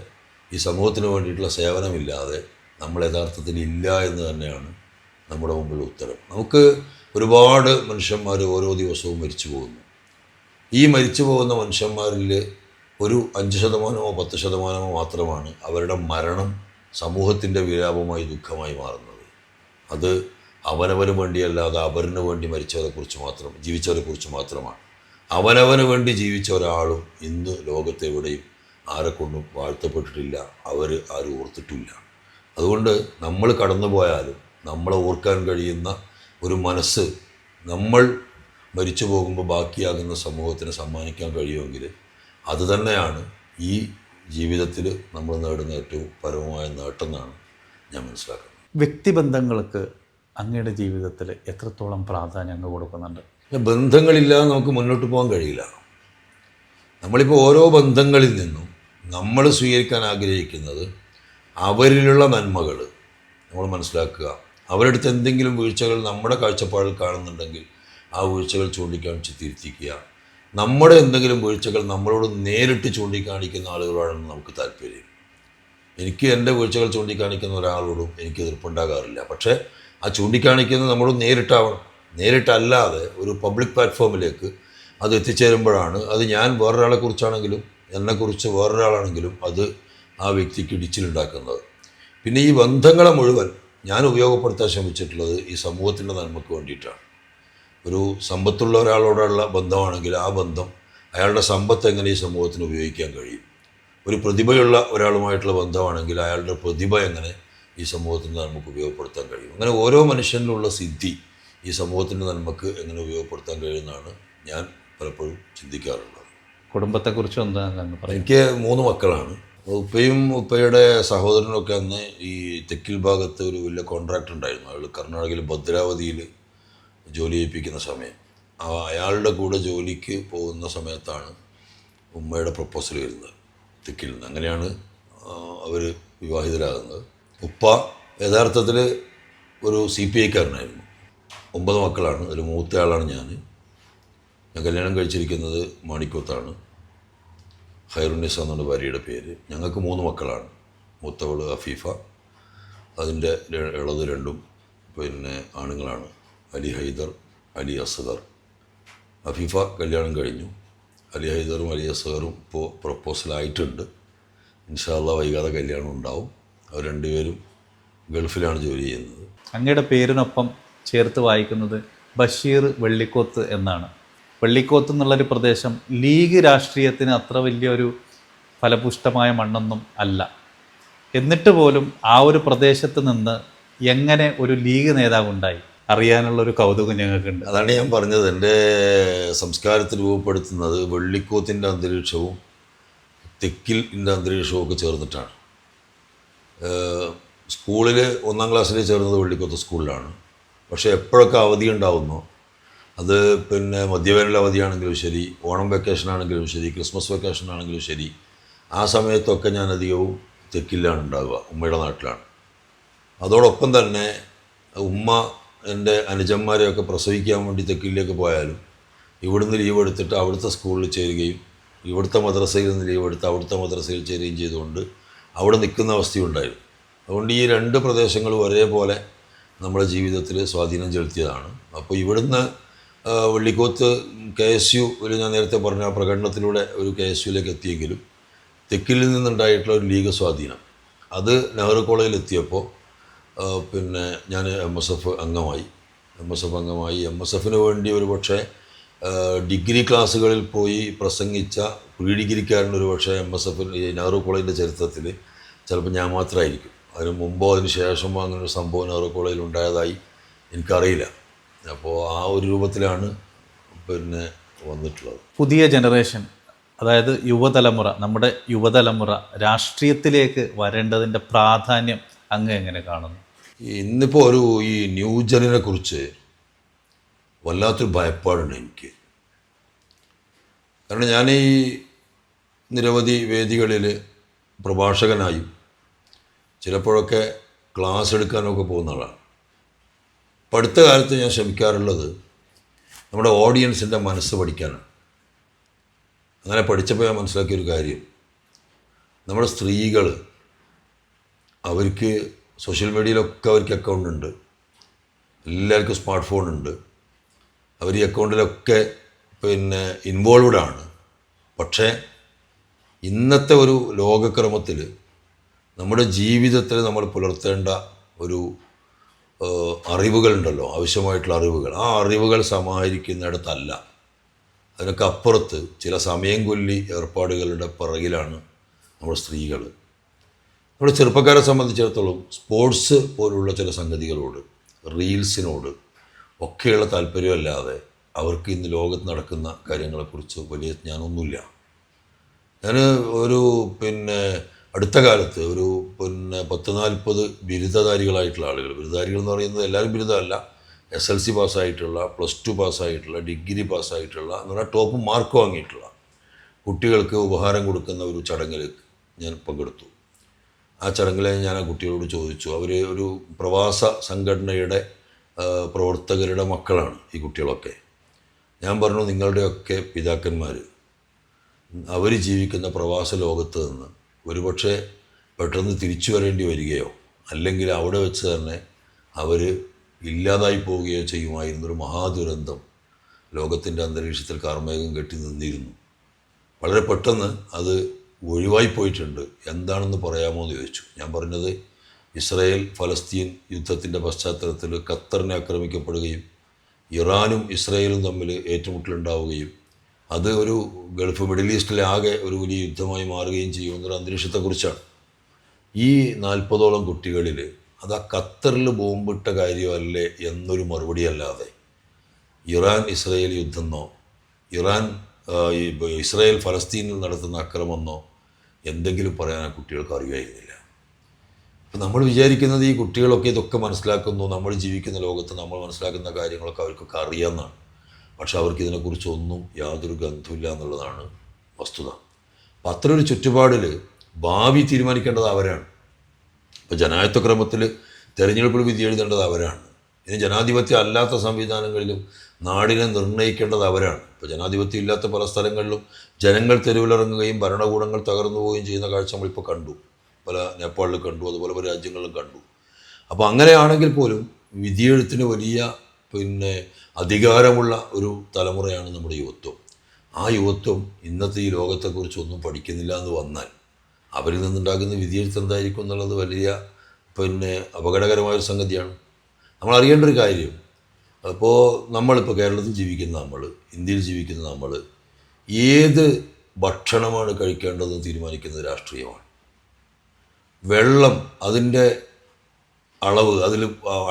ഈ സമൂഹത്തിന് വേണ്ടിയിട്ടുള്ള സേവനമില്ലാതെ നമ്മൾ യഥാർത്ഥത്തിൽ ഇല്ല എന്ന് തന്നെയാണ് നമ്മുടെ മുമ്പിൽ ഉത്തരം. നമുക്ക് ഒരുപാട് മനുഷ്യന്മാർ ഓരോ ദിവസവും മരിച്ചു പോകുന്നു. ഈ മരിച്ചു പോകുന്ന മനുഷ്യന്മാരിൽ ഒരു 5%, 10% മാത്രമാണ് അവരുടെ മരണം സമൂഹത്തിൻ്റെ വിലാപമായി ദുഃഖമായി മാറുന്നത്. അത് അവനവന് വേണ്ടിയല്ലാതെ അവരിന് വേണ്ടി ജീവിച്ചവരെക്കുറിച്ച് മാത്രമാണ്. അവനവന് വേണ്ടി ജീവിച്ച ഒരാളും ഇന്ന് ലോകത്തെവിടെയും ആരെക്കൊണ്ടും വാഴ്ത്തപ്പെട്ടിട്ടില്ല, ആരും ഓർത്തിട്ടില്ല. അതുകൊണ്ട് നമ്മൾ കടന്നു പോയാലും നമ്മളെ ഓർക്കാൻ കഴിയുന്ന ഒരു മനസ്സ് നമ്മൾ മരിച്ചു പോകുമ്പോൾ ബാക്കിയാകുന്ന സമൂഹത്തിന് സമ്മാനിക്കാൻ കഴിയുമെങ്കിൽ അത് തന്നെയാണ് ഈ ജീവിതത്തിൽ നമ്മൾ നേടുന്ന ഏറ്റവും പരമമായ നേട്ടം എന്നാണ് ഞാൻ മനസ്സിലാക്കുന്നത്. വ്യക്തിബന്ധങ്ങൾക്ക് അങ്ങയുടെ ജീവിതത്തിൽ എത്രത്തോളം പ്രാധാന്യം അങ്ങ് കൊടുക്കുന്നുണ്ട്? ബന്ധങ്ങളില്ലാതെ നമുക്ക് മുന്നോട്ട് പോകാൻ കഴിയില്ല. നമ്മളിപ്പോൾ ഓരോ ബന്ധങ്ങളിൽ നിന്നും നമ്മൾ സ്വീകരിക്കാൻ ആഗ്രഹിക്കുന്നത് അവരിലുള്ള നന്മകൾ നമ്മൾ മനസ്സിലാക്കുക. അവരെടുത്ത് എന്തെങ്കിലും വീഴ്ചകൾ നമ്മുടെ കാഴ്ചപ്പാടിൽ കാണുന്നുണ്ടെങ്കിൽ ആ വീഴ്ചകൾ ചൂണ്ടിക്കാണിച്ച് തിരുത്തിക്കുക. നമ്മുടെ എന്തെങ്കിലും വീഴ്ചകൾ നമ്മളോട് നേരിട്ട് ചൂണ്ടിക്കാണിക്കുന്ന ആളുകളോടാണ് നമുക്ക് താല്പര്യം. എനിക്ക് എൻ്റെ വീഴ്ചകൾ ചൂണ്ടിക്കാണിക്കുന്ന ഒരാളോടും എനിക്ക് എതിർപ്പുണ്ടാകാറില്ല. പക്ഷേ ആ ചൂണ്ടിക്കാണിക്കുന്നത് നമ്മളോട് നേരിട്ടാവണം. നേരിട്ടല്ലാതെ ഒരു പബ്ലിക് പ്ലാറ്റ്ഫോമിലേക്ക് അത് എത്തിച്ചേരുമ്പോഴാണ് അത് ഞാൻ വേറൊരാളെക്കുറിച്ചാണെങ്കിലും എന്നെക്കുറിച്ച് വേറൊരാളാണെങ്കിലും അത് ആ വ്യക്തിക്ക് ഇടിച്ചിലുണ്ടാക്കുന്നത്. പിന്നെ ഈ ബന്ധങ്ങളെ മുഴുവൻ ഞാൻ ഉപയോഗപ്പെടുത്താൻ ശ്രമിച്ചിട്ടുള്ളത് ഈ സമൂഹത്തിൻ്റെ നന്മയ്ക്ക് വേണ്ടിയിട്ടാണ്. ഒരു സമ്പത്തുള്ള ഒരാളോടുള്ള ബന്ധമാണെങ്കിൽ ആ ബന്ധം അയാളുടെ സമ്പത്ത് എങ്ങനെ ഈ സമൂഹത്തിന് ഉപയോഗിക്കാൻ കഴിയും. ഒരു പ്രതിഭയുള്ള ഒരാളുമായിട്ടുള്ള ബന്ധമാണെങ്കിൽ അയാളുടെ പ്രതിഭ എങ്ങനെ ഈ സമൂഹത്തിൻ്റെ നന്മയ്ക്ക് ഉപയോഗപ്പെടുത്താൻ കഴിയും. അങ്ങനെ ഓരോ മനുഷ്യനിലുള്ള സിദ്ധി ഈ സമൂഹത്തിൻ്റെ നന്മയ്ക്ക് എങ്ങനെ ഉപയോഗപ്പെടുത്താൻ കഴിയുമെന്നാണ് ഞാൻ പലപ്പോഴും ചിന്തിക്കാറുള്ളത്. കുടുംബത്തെക്കുറിച്ച് എന്താണ് പറയുക? എനിക്ക് 3 മക്കളാണ്. ഉപ്പയും ഉപ്പയുടെ സഹോദരനൊക്കെ അന്ന് ഈ തെക്കിൽ ഭാഗത്ത് ഒരു വലിയ കോൺട്രാക്ട് ഉണ്ടായിരുന്നു. അയാൾ കർണാടകയിൽ ഭദ്രാവതിയിൽ ജോലി ചെയ്യിപ്പിക്കുന്ന സമയം. അയാളുടെ കൂടെ ജോലിക്ക് പോകുന്ന സമയത്താണ് ഉമ്മയുടെ പ്രപ്പോസൽ വരുന്നത് തെക്കിൽ നിന്ന്. അങ്ങനെയാണ് അവർ വിവാഹിതരാകുന്നത്. ഉപ്പ യഥാർത്ഥത്തിൽ ഒരു CPI-കാരനായിരുന്നു. 9 മക്കളാണ്. അതിൽ മൂത്തയാളാണ് ഞാൻ. കല്യാണം കഴിച്ചിരിക്കുന്നത് മാണിക്കോത്താണ്. ഖൈറുന്നിസ എന്നാണ് ഭാര്യയുടെ പേര്. ഞങ്ങൾക്ക് 3 മക്കളാണ്. മൂത്തവൾ അഫീഫ, അതിൻ്റെ ഇളത് രണ്ടും പിന്നെ ആണുങ്ങളാണ്. അലി ഹൈദർ, അലി അസ്ഗർ. അഫീഫ കല്യാണം കഴിഞ്ഞു. അലി ഹൈദറും അലി അസ്ഗറും ഇപ്പോൾ പ്രപ്പോസലായിട്ടുണ്ട്. ഇൻഷാ അല്ലാഹ് വൈകാതെ കല്യാണം ഉണ്ടാവും. അവർ രണ്ടുപേരും ഗൾഫിലാണ് ജോലി ചെയ്യുന്നത്. അങ്ങയുടെ പേരിനൊപ്പം ചേർത്ത് വായിക്കുന്നത് ബഷീർ വെള്ളിക്കോത്ത് എന്നാണ്. വെള്ളിക്കോത്ത് എന്നുള്ളൊരു പ്രദേശം ലീഗ് രാഷ്ട്രീയത്തിന് അത്ര വലിയൊരു ഫലപുഷ്ടമായ മണ്ണൊന്നും അല്ല. എന്നിട്ട് പോലും ആ ഒരു പ്രദേശത്ത് നിന്ന് എങ്ങനെ ഒരു ലീഗ് നേതാവുണ്ടായി അറിയാനുള്ളൊരു കൗതുകം ഞങ്ങൾക്കുണ്ട്. അതാണ് ഞാൻ പറഞ്ഞത്. എൻ്റെ സംസ്കാരത്തിൽ രൂപപ്പെടുത്തുന്നത് വെള്ളിക്കോത്തിൻ്റെ അന്തരീക്ഷവും തെക്കിലിൻ്റെ അന്തരീക്ഷവും ഒക്കെ ചേർന്നിട്ടാണ്. സ്കൂളിൽ 1ാം ക്ലാസ്സിൽ ചേർന്നത് വെള്ളിക്കോത്ത് സ്കൂളിലാണ്. പക്ഷേ എപ്പോഴൊക്കെ അവധി ഉണ്ടാവുന്നോ, അത് പിന്നെ മധ്യവേനൽ അവധിയാണെങ്കിലും ശരി, ഓണം വെക്കേഷൻ ആണെങ്കിലും ശരി, ക്രിസ്മസ് വെക്കേഷൻ ആണെങ്കിലും ശരി, ആ സമയത്തൊക്കെ ഞാൻ അധികവും തെക്കിലാണ് ഉണ്ടാവുക, ഉമ്മയുടെ നാട്ടിലാണ്. അതോടൊപ്പം തന്നെ ഉമ്മ എൻ്റെ അനുജന്മാരെയൊക്കെ പ്രസവിക്കാൻ വേണ്ടി തെക്കിലേക്ക് പോയാലും ഇവിടുന്ന് ലീവ് എടുത്തിട്ട് അവിടുത്തെ സ്കൂളിൽ ചേരുകയും ഇവിടുത്തെ മദ്രസയിൽ നിന്ന് ലീവ് എടുത്ത് അവിടുത്തെ മദ്രസയിൽ ചേരുകയും ചെയ്തുകൊണ്ട് അവിടെ നിൽക്കുന്ന അവസ്ഥയുണ്ടായിരുന്നു. അതുകൊണ്ട് ഈ 2 പ്രദേശങ്ങളും ഒരേപോലെ നമ്മുടെ ജീവിതത്തിൽ സ്വാധീനം ചെലുത്തിയതാണ്. അപ്പോൾ ഇവിടുന്ന് വെള്ളിക്കോത്ത് KSU ഞാൻ നേരത്തെ പറഞ്ഞ ആ പ്രകടനത്തിലൂടെ ഒരു KSUലേക്ക് എത്തിയെങ്കിലും തെക്കിൽ നിന്നുണ്ടായിട്ടുള്ള ഒരു ലീഗ് സ്വാധീനം, അത് നെഹ്റു കോളേജിൽ എത്തിയപ്പോൾ പിന്നെ ഞാൻ MSF അംഗമായി. MSFന് വേണ്ടി ഒരു പക്ഷേ ഡിഗ്രി ക്ലാസ്സുകളിൽ പോയി പ്രസംഗിച്ച പ്രീ ഡിഗ്രിക്കാരൻ ഒരു പക്ഷേ MSF നെഹ്റു കോളേജിൻ്റെ ചരിത്രത്തിൽ ചിലപ്പോൾ ഞാൻ മാത്രമായിരിക്കും. അതിന് മുമ്പോ അതിന് ശേഷമോ അങ്ങനെ ഒരു സംഭവം നെഹ്റു കോളേജിൽ ഉണ്ടായതായി എനിക്കറിയില്ല. അപ്പോൾ ആ ഒരു രൂപത്തിലാണ് പിന്നെ വന്നിട്ടുള്ളത്. പുതിയ ജനറേഷൻ, അതായത് യുവതലമുറ, നമ്മുടെ യുവതലമുറ രാഷ്ട്രീയത്തിലേക്ക് വരേണ്ടതിൻ്റെ പ്രാധാന്യം അങ്ങ് എങ്ങനെ കാണുന്നു? ഇന്നിപ്പോൾ ഈ ന്യൂജനിനെ കുറിച്ച് വല്ലാത്തൊരു ഭയപ്പാടുണ്ട് എനിക്ക്. കാരണം ഞാൻ ഈ നിരവധി വേദികളിൽ പ്രഭാഷകനായും ചിലപ്പോഴൊക്കെ ക്ലാസ് എടുക്കാനൊക്കെ പോകുന്ന ആളാണ്. അപ്പം അടുത്ത കാലത്ത് ഞാൻ ശ്രമിക്കാറുള്ളത് നമ്മുടെ ഓഡിയൻസിൻ്റെ മനസ്സ് പഠിക്കാനാണ്. അങ്ങനെ പഠിച്ചപ്പോൾ ഞാൻ മനസ്സിലാക്കിയൊരു കാര്യം, നമ്മുടെ സ്ത്രീകൾ അവർക്ക് സോഷ്യൽ മീഡിയയിലൊക്കെ അവർക്ക് അക്കൗണ്ട് ഉണ്ട്, എല്ലാവർക്കും സ്മാർട്ട് ഫോൺ ഉണ്ട്, അവർ ഈ അക്കൗണ്ടിലൊക്കെ പിന്നെ ഇൻവോൾവ്ഡ് ആണ്. പക്ഷേ ഇന്നത്തെ ഒരു ലോകക്രമത്തിൽ നമ്മുടെ ജീവിതത്തിൽ നമ്മൾ പുലർത്തേണ്ട ഒരു അറിവുകളുണ്ടല്ലോ, ആവശ്യമായിട്ടുള്ള അറിവുകൾ, ആ അറിവുകൾ സമാഹരിക്കുന്നിടത്തല്ല, അതിനൊക്കെ അപ്പുറത്ത് ചില സമയം കൊല്ലി ഏർപ്പാടുകളുടെ പിറകിലാണ് നമ്മുടെ സ്ത്രീകൾ. നമ്മുടെ ചെറുപ്പക്കാരെ സംബന്ധിച്ചിടത്തോളം സ്പോർട്സ് പോലുള്ള ചില സംഗതികളോട്, റീൽസിനോട് ഒക്കെയുള്ള താല്പര്യമല്ലാതെ അവർക്ക് ഇന്ന് ലോകത്ത് നടക്കുന്ന കാര്യങ്ങളെക്കുറിച്ച് വലിയ ജ്ഞാനമൊന്നുമില്ല. ഞാൻ പിന്നെ അടുത്ത കാലത്ത് ഒരു 10-40 ബിരുദധാരികളായിട്ടുള്ള ആളുകൾ, ബിരുദധാരികൾ എന്ന് പറയുന്നത് എല്ലാവരും ബിരുദമല്ല, SLC പാസ്സായിട്ടുള്ള, +2 പാസ്സായിട്ടുള്ള, ഡിഗ്രി പാസ്സായിട്ടുള്ള എന്ന് പറഞ്ഞാൽ ടോപ്പ് മാർക്ക് വാങ്ങിയിട്ടുള്ള കുട്ടികൾക്ക് ഉപഹാരം കൊടുക്കുന്ന ഒരു ചടങ്ങിൽ ഞാൻ പങ്കെടുത്തു. ആ ചടങ്ങിൽ ഞാൻ ആ കുട്ടികളോട് ചോദിച്ചു, അവർ ഒരു പ്രവാസ സംഘടനയുടെ പ്രവർത്തകരുടെ മക്കളാണ് ഈ കുട്ടികളൊക്കെ. ഞാൻ പറഞ്ഞു, നിങ്ങളുടെയൊക്കെ പിതാക്കന്മാർ അവർ ജീവിക്കുന്ന പ്രവാസ ലോകത്ത് നിന്ന് ഒരുപക്ഷെ പെട്ടെന്ന് തിരിച്ചു വരേണ്ടി വരികയോ അല്ലെങ്കിൽ അവിടെ വെച്ച് തന്നെ അവർ ഇല്ലാതായി പോവുകയോ ചെയ്യുമായിരുന്നൊരു മഹാദുരന്തം ലോകത്തിൻ്റെ അന്തരീക്ഷത്തിൽ കാർമേഘം കെട്ടി നിന്നിരുന്നു. വളരെ പെട്ടെന്ന് അത് ഒഴിവായി പോയിട്ടുണ്ട്, എന്താണെന്ന് പറയാമോ എന്ന് ചോദിച്ചു. ഞാൻ പറഞ്ഞത്, ഇസ്രായേൽ ഫലസ്തീൻ യുദ്ധത്തിൻ്റെ പശ്ചാത്തലത്തിൽ ഖത്തറിനെ ആക്രമിക്കപ്പെടുകയും ഇറാനും ഇസ്രായേലും തമ്മിൽ ഏറ്റുമുട്ടലുണ്ടാവുകയും അത് ഒരു ഗൾഫ് മിഡിൽ ഈസ്റ്റിലെ ആകെ ഒരു വലിയ യുദ്ധമായി മാറുകയും ചെയ്യുമെന്നൊരു അന്തരീക്ഷത്തെക്കുറിച്ചാണ്. ഈ 40ഓളം കുട്ടികളിൽ അത് ആ ഖത്തറിൽ ബോംബിട്ട കാര്യമല്ലേ എന്നൊരു മറുപടി അല്ലാതെ ഇറാൻ ഇസ്രായേൽ യുദ്ധമെന്നോ ഇസ്രായേൽ ഫലസ്തീനിൽ നടത്തുന്ന അക്രമമെന്നോ എന്തെങ്കിലും പറയാൻ ആ കുട്ടികൾക്ക് അറിയുമായിരുന്നില്ല. അപ്പം നമ്മൾ വിചാരിക്കുന്നത് ഈ കുട്ടികളൊക്കെ ഇതൊക്കെ മനസ്സിലാക്കുന്നു, നമ്മൾ ജീവിക്കുന്ന ലോകത്ത് നമ്മൾ മനസ്സിലാക്കുന്ന കാര്യങ്ങളൊക്കെ അവർക്കൊക്കെ അറിയാമെന്നാണ്. പക്ഷെ അവർക്ക് ഇതിനെക്കുറിച്ചൊന്നും യാതൊരു ഗന്ധമില്ല എന്നുള്ളതാണ് വസ്തുത. അപ്പം അത്തരൊരു ചുറ്റുപാടിൽ ഭാവി തീരുമാനിക്കേണ്ടത് അവരാണ്. ഇപ്പോൾ ജനാധിപത്യക്രമത്തിൽ തെരഞ്ഞെടുപ്പിൽ വിധി എഴുതേണ്ടത് അവരാണ്. ഇനി ജനാധിപത്യം അല്ലാത്ത സംവിധാനങ്ങളിലും നാടിനെ നിർണ്ണയിക്കേണ്ടത് അവരാണ്. ഇപ്പോൾ ജനാധിപത്യം ഇല്ലാത്ത പല സ്ഥലങ്ങളിലും ജനങ്ങൾ തെരുവിലിറങ്ങുകയും ഭരണകൂടങ്ങൾ തകർന്നു പോവുകയും ചെയ്യുന്ന കാഴ്ച നമ്മളിപ്പോൾ കണ്ടു, പല നേപ്പാളിൽ കണ്ടു, അതുപോലെ പല രാജ്യങ്ങളിലും കണ്ടു. അപ്പോൾ അങ്ങനെയാണെങ്കിൽ പോലും വിധിയെഴുത്തിന് വലിയ അധികാരമുള്ള ഒരു തലമുറയാണ് നമ്മുടെ യുവത്വം. ആ യുവത്വം ഇന്നത്തെ ഈ ലോകത്തെക്കുറിച്ചൊന്നും പഠിക്കുന്നില്ല എന്ന് വന്നാൽ അവരിൽ നിന്നുണ്ടാകുന്ന വിധിയെഴുത്ത് എന്തായിരിക്കും എന്നുള്ളത് വലിയ അപകടകരമായൊരു സംഗതിയാണ്. നമ്മൾ അറിയേണ്ട ഒരു കാര്യം, അപ്പോൾ നമ്മളിപ്പോൾ കേരളത്തിൽ ജീവിക്കുന്ന നമ്മൾ, ഇന്ത്യയിൽ ജീവിക്കുന്ന നമ്മൾ, ഏത് ഭക്ഷണമാണ് കഴിക്കേണ്ടതെന്ന് തീരുമാനിക്കുന്നത് രാഷ്ട്രീയമാണ്. വെള്ളം, അതിൻ്റെ അളവ്, അതിൽ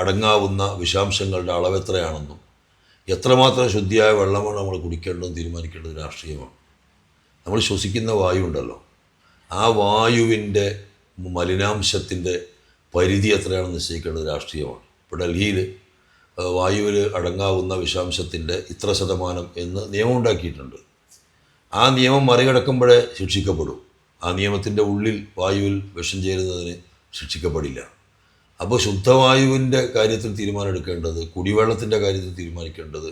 അടങ്ങാവുന്ന വിഷാംശങ്ങളുടെ അളവ് എത്രയാണെന്നും എത്രമാത്രം ശുദ്ധിയായ വെള്ളമാണ് നമ്മൾ കുടിക്കേണ്ടതെന്ന് തീരുമാനിക്കേണ്ടത് രാഷ്ട്രീയമാണ്. നമ്മൾ ശ്വസിക്കുന്ന വായു ഉണ്ടല്ലോ, ആ വായുവിൻ്റെ മലിനാംശത്തിൻ്റെ പരിധി എത്രയാണെന്ന് നിശ്ചയിക്കേണ്ടത് രാഷ്ട്രീയമാണ്. ഇപ്പോൾ ഡൽഹിയിൽ വായുവിൽ അടങ്ങാവുന്ന വിഷാംശത്തിൻ്റെ ഇത്ര ശതമാനം എന്ന് നിയമം ഉണ്ടാക്കിയിട്ടുണ്ട്. ആ നിയമം മറികടക്കുമ്പോഴേ ശിക്ഷിക്കപ്പെടൂ. ആ നിയമത്തിൻ്റെ ഉള്ളിൽ വായുവിൽ വിഷം ചേരുന്നതിന് ശിക്ഷിക്കപ്പെടില്ല. അപ്പോൾ ശുദ്ധവായുവിൻ്റെ കാര്യത്തിൽ തീരുമാനമെടുക്കേണ്ടത്, കുടിവെള്ളത്തിൻ്റെ കാര്യത്തിൽ തീരുമാനിക്കേണ്ടത്,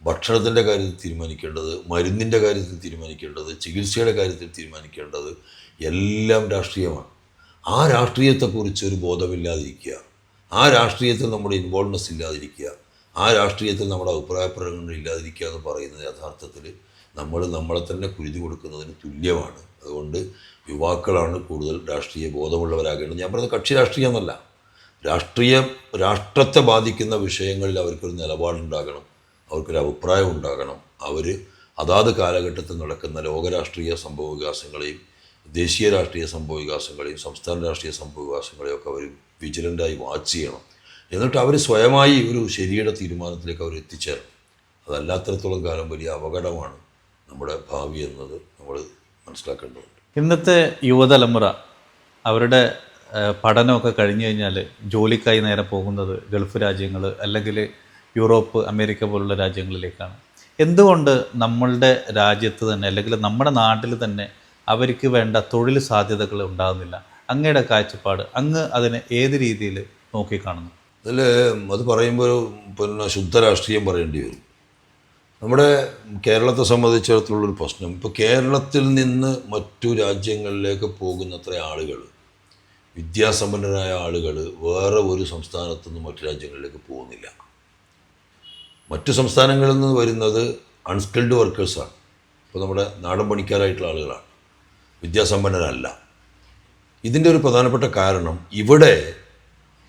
ഭക്ഷണത്തിൻ്റെ കാര്യത്തിൽ തീരുമാനിക്കേണ്ടത്, മരുന്നിൻ്റെ കാര്യത്തിൽ തീരുമാനിക്കേണ്ടത്, ചികിത്സയുടെ കാര്യത്തിൽ തീരുമാനിക്കേണ്ടത് എല്ലാം രാഷ്ട്രീയമാണ്. ആ രാഷ്ട്രീയത്തെക്കുറിച്ച് ഒരു ബോധമില്ലാതിരിക്കുക, ആ രാഷ്ട്രീയത്തിൽ നമ്മുടെ ഇൻവോൾവ്നെസ് ഇല്ലാതിരിക്കുക, ആ രാഷ്ട്രീയത്തിൽ നമ്മുടെ അഭിപ്രായ പ്രകടനങ്ങൾ ഇല്ലാതിരിക്കുക എന്ന് പറയുന്നത് യഥാർത്ഥത്തിൽ നമ്മളെ തന്നെ കുരുതി കൊടുക്കുന്നതിന് തുല്യമാണ്. അതുകൊണ്ട് യുവാക്കളാണ് കൂടുതൽ രാഷ്ട്രീയ ബോധമുള്ളവരാകേണ്ടത്. ഞാൻ പറയുന്നത് കക്ഷി രാഷ്ട്രീയം എന്നല്ല, രാഷ്ട്രത്തെ ബാധിക്കുന്ന വിഷയങ്ങളിൽ അവർക്കൊരു നിലപാടുണ്ടാകണം, അവർക്കൊരു അഭിപ്രായം ഉണ്ടാകണം. അവർ അതാത് കാലഘട്ടത്തിൽ നടക്കുന്ന ലോകരാഷ്ട്രീയ സംഭവവികാസങ്ങളെയും ദേശീയ രാഷ്ട്രീയ സംഭവവികാസങ്ങളെയും സംസ്ഥാന രാഷ്ട്രീയ സംഭവവികാസങ്ങളെയും ഒക്കെ അവർ വിജിലൻ്റായി വാച്ച് ചെയ്യണം. എന്നിട്ട് അവർ സ്വയമായി ഒരു ശരിയുടെ തീരുമാനത്തിലേക്ക് അവർ എത്തിച്ചേരണം. അതല്ലാത്തടത്തോളം കാലം വലിയ അപകടമാണ് നമ്മുടെ ഭാവി എന്നത് നമ്മൾ മനസ്സിലാക്കേണ്ടതുണ്ട്. ഇന്നത്തെ യുവതലമുറ അവരുടെ പഠനമൊക്കെ കഴിഞ്ഞു കഴിഞ്ഞാൽ ജോലിക്കായി നേരെ പോകുന്നത് ഗൾഫ് രാജ്യങ്ങൾ അല്ലെങ്കിൽ യൂറോപ്പ്, അമേരിക്ക പോലുള്ള രാജ്യങ്ങളിലേക്കാണ്. എന്തുകൊണ്ട് നമ്മളുടെ രാജ്യത്ത് തന്നെ അല്ലെങ്കിൽ നമ്മുടെ നാട്ടിൽ തന്നെ അവർക്ക് വേണ്ട തൊഴിൽ സാധ്യതകൾ ഉണ്ടാകുന്നില്ല? അങ്ങയുടെ കാഴ്ചപ്പാട്, അങ്ങ് അതിനെ ഏത് രീതിയിൽ നോക്കിക്കാണുന്നു? അത് പറയുമ്പോൾ ശുദ്ധ രാഷ്ട്രീയം പറയേണ്ടി വരും. നമ്മുടെ കേരളത്തെ സംബന്ധിച്ചിടത്തോളൊരു പ്രശ്നം, ഇപ്പോൾ കേരളത്തിൽ നിന്ന് മറ്റു രാജ്യങ്ങളിലേക്ക് പോകുന്നത്ര ആളുകൾ, വിദ്യാസമ്പന്നരായ ആളുകൾ വേറെ ഒരു സംസ്ഥാനത്തു നിന്നും മറ്റു രാജ്യങ്ങളിലേക്ക് പോകുന്നില്ല. മറ്റു സംസ്ഥാനങ്ങളിൽ നിന്ന് വരുന്നത് അൺസ്കിൽഡ് വർക്കേഴ്സാണ്. ഇപ്പോൾ നമ്മുടെ നാടൻ പണിക്കാരായിട്ടുള്ള ആളുകളാണ്, വിദ്യാസമ്പന്നരല്ല. ഇതിൻ്റെ ഒരു പ്രധാനപ്പെട്ട കാരണം, ഇവിടെ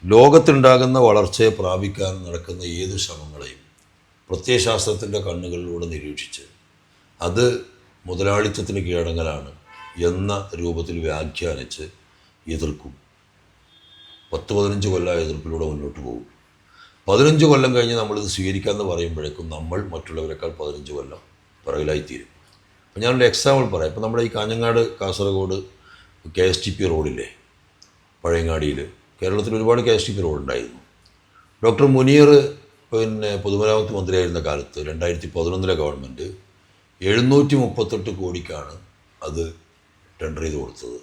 ലോകത്തുണ്ടാകുന്ന വളർച്ചയെ പ്രാപിക്കാൻ നടക്കുന്ന ഏത് ശ്രമങ്ങളെയും പ്രത്യയശാസ്ത്രത്തിൻ്റെ കണ്ണുകളിലൂടെ നിരീക്ഷിച്ച് അത് മുതലാളിത്തത്തിന് കീഴടങ്ങലാണ് എന്ന രൂപത്തിൽ വ്യാഖ്യാനിച്ച് എതിർക്കും. 10-15 കൊല്ലം എതിർപ്പിലൂടെ മുന്നോട്ട് പോകും. 15 കൊല്ലം കഴിഞ്ഞ് നമ്മളിത് സ്വീകരിക്കാമെന്ന് പറയുമ്പോഴേക്കും നമ്മൾ മറ്റുള്ളവരെക്കാൾ 15 കൊല്ലം പിറകിലായിത്തീരും. അപ്പോൾ ഞാനൊരു എക്സാമ്പിൾ പറയാം. ഇപ്പോൾ നമ്മുടെ ഈ കാഞ്ഞങ്ങാട് കാസർഗോഡ് KSTP റോഡില്ലേ, പഴയങ്ങാടിയിൽ, കേരളത്തിൽ ഒരുപാട് KSTP റോഡുണ്ടായിരുന്നു. ഡോക്ടർ മുനീർ പൊതുമരാമത്ത് മന്ത്രിയായിരുന്ന കാലത്ത് 2011 ഗവൺമെൻറ് 738 കോടിക്കാണ് അത് ടെൻഡർ ചെയ്ത് കൊടുത്തത്.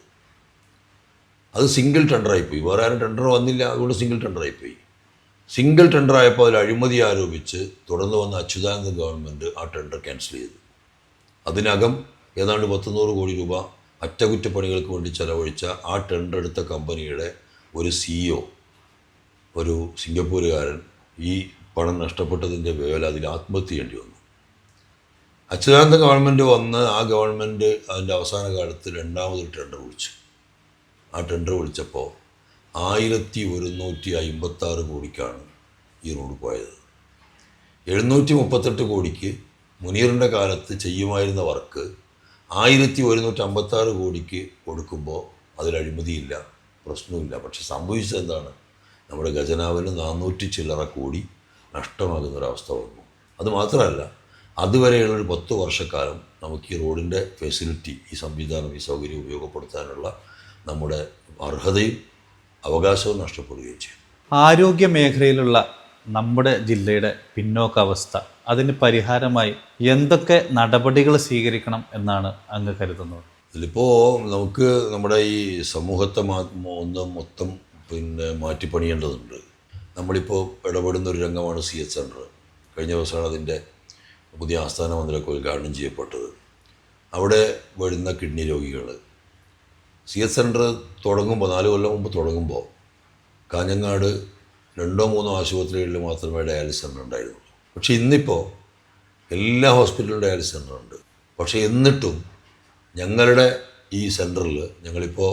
അത് സിംഗിൾ ടെൻഡറായിപ്പോയി, വേറെ ആരും ടെൻഡർ വന്നില്ല, അതുകൊണ്ട് സിംഗിൾ ടെൻഡറായിപ്പോയി. സിംഗിൾ ടെൻഡറായപ്പോൾ അതിൽ അഴിമതി ആരോപിച്ച് തുടർന്ന് വന്ന അച്യുതാനന്ദൻ ഗവൺമെൻറ് ആ ടെൻഡർ ക്യാൻസൽ ചെയ്തു. അതിനകം ഏതാണ്ട് 100 കോടി രൂപ അറ്റകുറ്റപ്പണികൾക്ക് വേണ്ടി ചെലവഴിച്ച ആ ടെൻഡർ എടുത്ത കമ്പനിയുടെ ഒരു CEO, ഒരു സിംഗപ്പൂരുകാരൻ, ഈ പണം നഷ്ടപ്പെട്ടതിൻ്റെ പേരിൽ അതിൽ ആത്മഹത്യ ചെയ്യേണ്ടി വന്നു. അച്യുതാനന്ദൻ ഗവൺമെൻറ് വന്ന് ആ ഗവൺമെൻറ് അതിൻ്റെ അവസാന കാലത്ത് രണ്ടാമതൊരു ടെൻഡർ വിളിച്ചു. ആ ടെൻഡർ വിളിച്ചപ്പോൾ 1156 കോടിക്കാണ് ഈ റോഡ് പോയത്. 738 കോടിക്ക് മുനീറിൻ്റെ കാലത്ത് ചെയ്യുമായിരുന്ന വർക്ക് 1156 കോടിക്ക് കൊടുക്കുമ്പോൾ അതിൽ അഴിമതിയില്ല, പ്രശ്നമില്ല. പക്ഷെ സംഭവിച്ചത് എന്താണ്? നമ്മുടെ ഖജനാവിന് 400 ചില്ലറ കോടി നഷ്ടമാകുന്നൊരവസ്ഥ വന്നു. അതുമാത്രമല്ല, അതുവരെയുള്ളൊരു 10 വർഷക്കാലം നമുക്ക് ഈ റോഡിൻ്റെ ഫെസിലിറ്റി, ഈ സംവിധാനം, ഈ സൗകര്യം ഉപയോഗപ്പെടുത്താനുള്ള നമ്മുടെ അർഹതയും അവകാശവും നഷ്ടപ്പെടുകയും ചെയ്യും. ആരോഗ്യ മേഖലയിലുള്ള നമ്മുടെ ജില്ലയുടെ പിന്നോക്കാവസ്ഥ, അതിന് പരിഹാരമായി എന്തൊക്കെ നടപടികൾ സ്വീകരിക്കണം എന്നാണ് അങ്ങ് കരുതുന്നത്? ഇതിലിപ്പോൾ നമുക്ക് നമ്മുടെ ഈ സമൂഹത്തെ മൊത്തം മാറ്റിപ്പണിയേണ്ടതുണ്ട്. നമ്മളിപ്പോൾ ഇടപെടുന്ന ഒരു രംഗമാണ് CH സെൻ്റർ. കഴിഞ്ഞ ദിവസമാണ് അതിൻ്റെ പുതിയ ആസ്ഥാന മന്ദിരമൊക്കെ ഉദ്ഘാടനം ചെയ്യപ്പെട്ടത്. അവിടെ വരുന്ന കിഡ്നി രോഗികൾ, CH സെൻ്റർ തുടങ്ങുമ്പോൾ 4 കൊല്ലം മുമ്പ് തുടങ്ങുമ്പോൾ കാഞ്ഞങ്ങാട് 2-3 ആശുപത്രികളിൽ മാത്രമേ ഡയാലിസിസ് സെൻ്റർ ഉണ്ടായിരുന്നുള്ളൂ. പക്ഷേ ഇന്നിപ്പോൾ എല്ലാ ഹോസ്പിറ്റലിലും ഡയാലിസിസ് സെൻ്റർ ഉണ്ട്. പക്ഷേ എന്നിട്ടും ഞങ്ങളുടെ ഈ സെൻറ്ററിൽ ഞങ്ങളിപ്പോൾ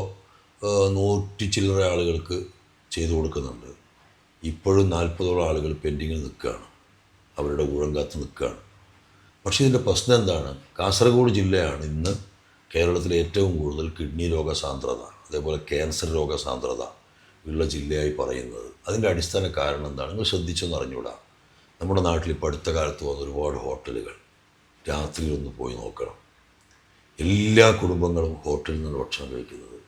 100 ചില്ലറ ആളുകൾക്ക് ചെയ്തു കൊടുക്കുന്നുണ്ട്. ഇപ്പോഴും 40ഓളം ആളുകൾ പെൻഡിങ്ങിൽ നിൽക്കുകയാണ്, അവരുടെ ഊഴം കാത്ത് നിൽക്കുകയാണ്. പക്ഷേ ഇതിൻ്റെ പ്രശ്നം എന്താണ്? കാസർഗോഡ് ജില്ലയാണ് ഇന്ന് കേരളത്തിലെ ഏറ്റവും കൂടുതൽ കിഡ്നി രോഗ സാന്ദ്രത, അതേപോലെ ക്യാൻസർ രോഗ സാന്ദ്രത ഉള്ള ജില്ലയായി പറയുന്നത്. അതിൻ്റെ അടിസ്ഥാന കാരണം എന്താണ്? നിങ്ങൾ ശ്രദ്ധിച്ചൊന്ന് അറിഞ്ഞൂടാ. നമ്മുടെ നാട്ടിൽ ഇപ്പോൾ അടുത്ത കാലത്ത് വന്ന ഒരുപാട് ഹോട്ടലുകൾ രാത്രിയിലൊന്ന് പോയി നോക്കണം. എല്ലാ കുടുംബങ്ങളും ഹോട്ടലിൽ നിന്ന് ഭക്ഷണം കഴിക്കുന്നത്.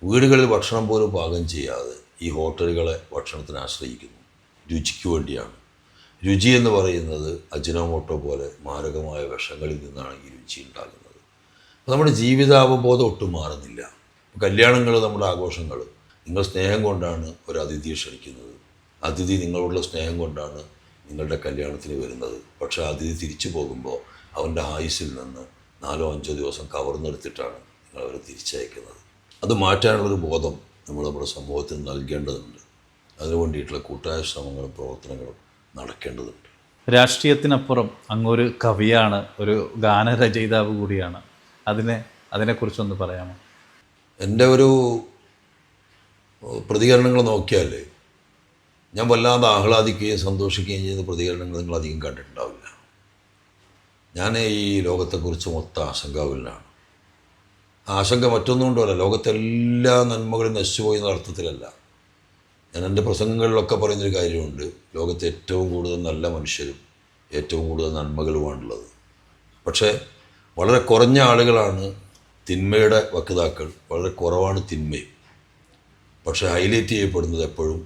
വീടുകളിൽ ഭക്ഷണം പോലും പാകം ചെയ്യാതെ ഈ ഹോട്ടലുകളെ ഭക്ഷണത്തിന് ആശ്രയിക്കുന്നു. രുചിക്ക് വേണ്ടിയാണ്. രുചി എന്ന് പറയുന്നത് അജിനോമോട്ടോ പോലെ മാരകമായ വിഷങ്ങളിൽ നിന്നാണ് ഈ രുചി ഉണ്ടാകുന്നത്. നമ്മുടെ ജീവിതാവബോധം ഒട്ടും മാറുന്നില്ല. കല്യാണങ്ങൾ, നമ്മുടെ ആഘോഷങ്ങൾ, നിങ്ങൾ സ്നേഹം കൊണ്ടാണ് ഒരു അതിഥിയെ ക്ഷണിക്കുന്നത്. അതിഥി നിങ്ങളോടുള്ള സ്നേഹം കൊണ്ടാണ് നിങ്ങളുടെ കല്യാണത്തിന് വരുന്നത്. പക്ഷേ അതിഥി തിരിച്ചു പോകുമ്പോൾ അവൻ്റെ ആയുസ്സിൽ നിന്ന് 4-5 ദിവസം കവർന്നെടുത്തിട്ടാണ് നിങ്ങളവരെ തിരിച്ചയക്കുന്നത്. അത് മാറ്റാനുള്ളൊരു ബോധം നമ്മുടെ സമൂഹത്തിന് നൽകേണ്ടതുണ്ട്. അതിനു വേണ്ടിയിട്ടുള്ള കൂട്ടായ ശ്രമങ്ങളും പ്രവർത്തനങ്ങളും നടക്കേണ്ടതുണ്ട്. രാഷ്ട്രീയത്തിനപ്പുറം അങ്ങൊരു കവിയാണ്, ഒരു ഗാനരചയിതാവ് കൂടിയാണ്. അതിനെക്കുറിച്ചൊന്ന് പറയാമോ? എൻ്റെ ഒരു പ്രതികരണങ്ങൾ നോക്കിയാൽ ഞാൻ വല്ലാതെ ആഹ്ലാദിക്കുകയും സന്തോഷിക്കുകയും ചെയ്യുന്ന പ്രതികരണങ്ങൾ നിങ്ങൾ അധികം കണ്ടിട്ടുണ്ടാവില്ല. ഞാൻ ഈ ലോകത്തെക്കുറിച്ച് മൊത്തം ആശങ്കാവുലാണ്. ആശങ്ക മറ്റൊന്നും കൊണ്ടുമല്ല, ലോകത്തെല്ലാ നന്മകളും നശിച്ചുപോയി എന്ന അർത്ഥത്തിലല്ല. ഞാൻ എൻ്റെ പ്രസംഗങ്ങളിലൊക്കെ പറയുന്നൊരു കാര്യമുണ്ട്, ലോകത്ത് ഏറ്റവും കൂടുതൽ നല്ല മനുഷ്യരും ഏറ്റവും കൂടുതൽ നന്മകളുമാണുള്ളത്. പക്ഷേ വളരെ കുറഞ്ഞ ആളുകളാണ് തിന്മയുടെ വക്താക്കൾ, വളരെ കുറവാണ് തിന്മയും. പക്ഷേ ഹൈലൈറ്റ് ചെയ്യപ്പെടുന്നത് എപ്പോഴും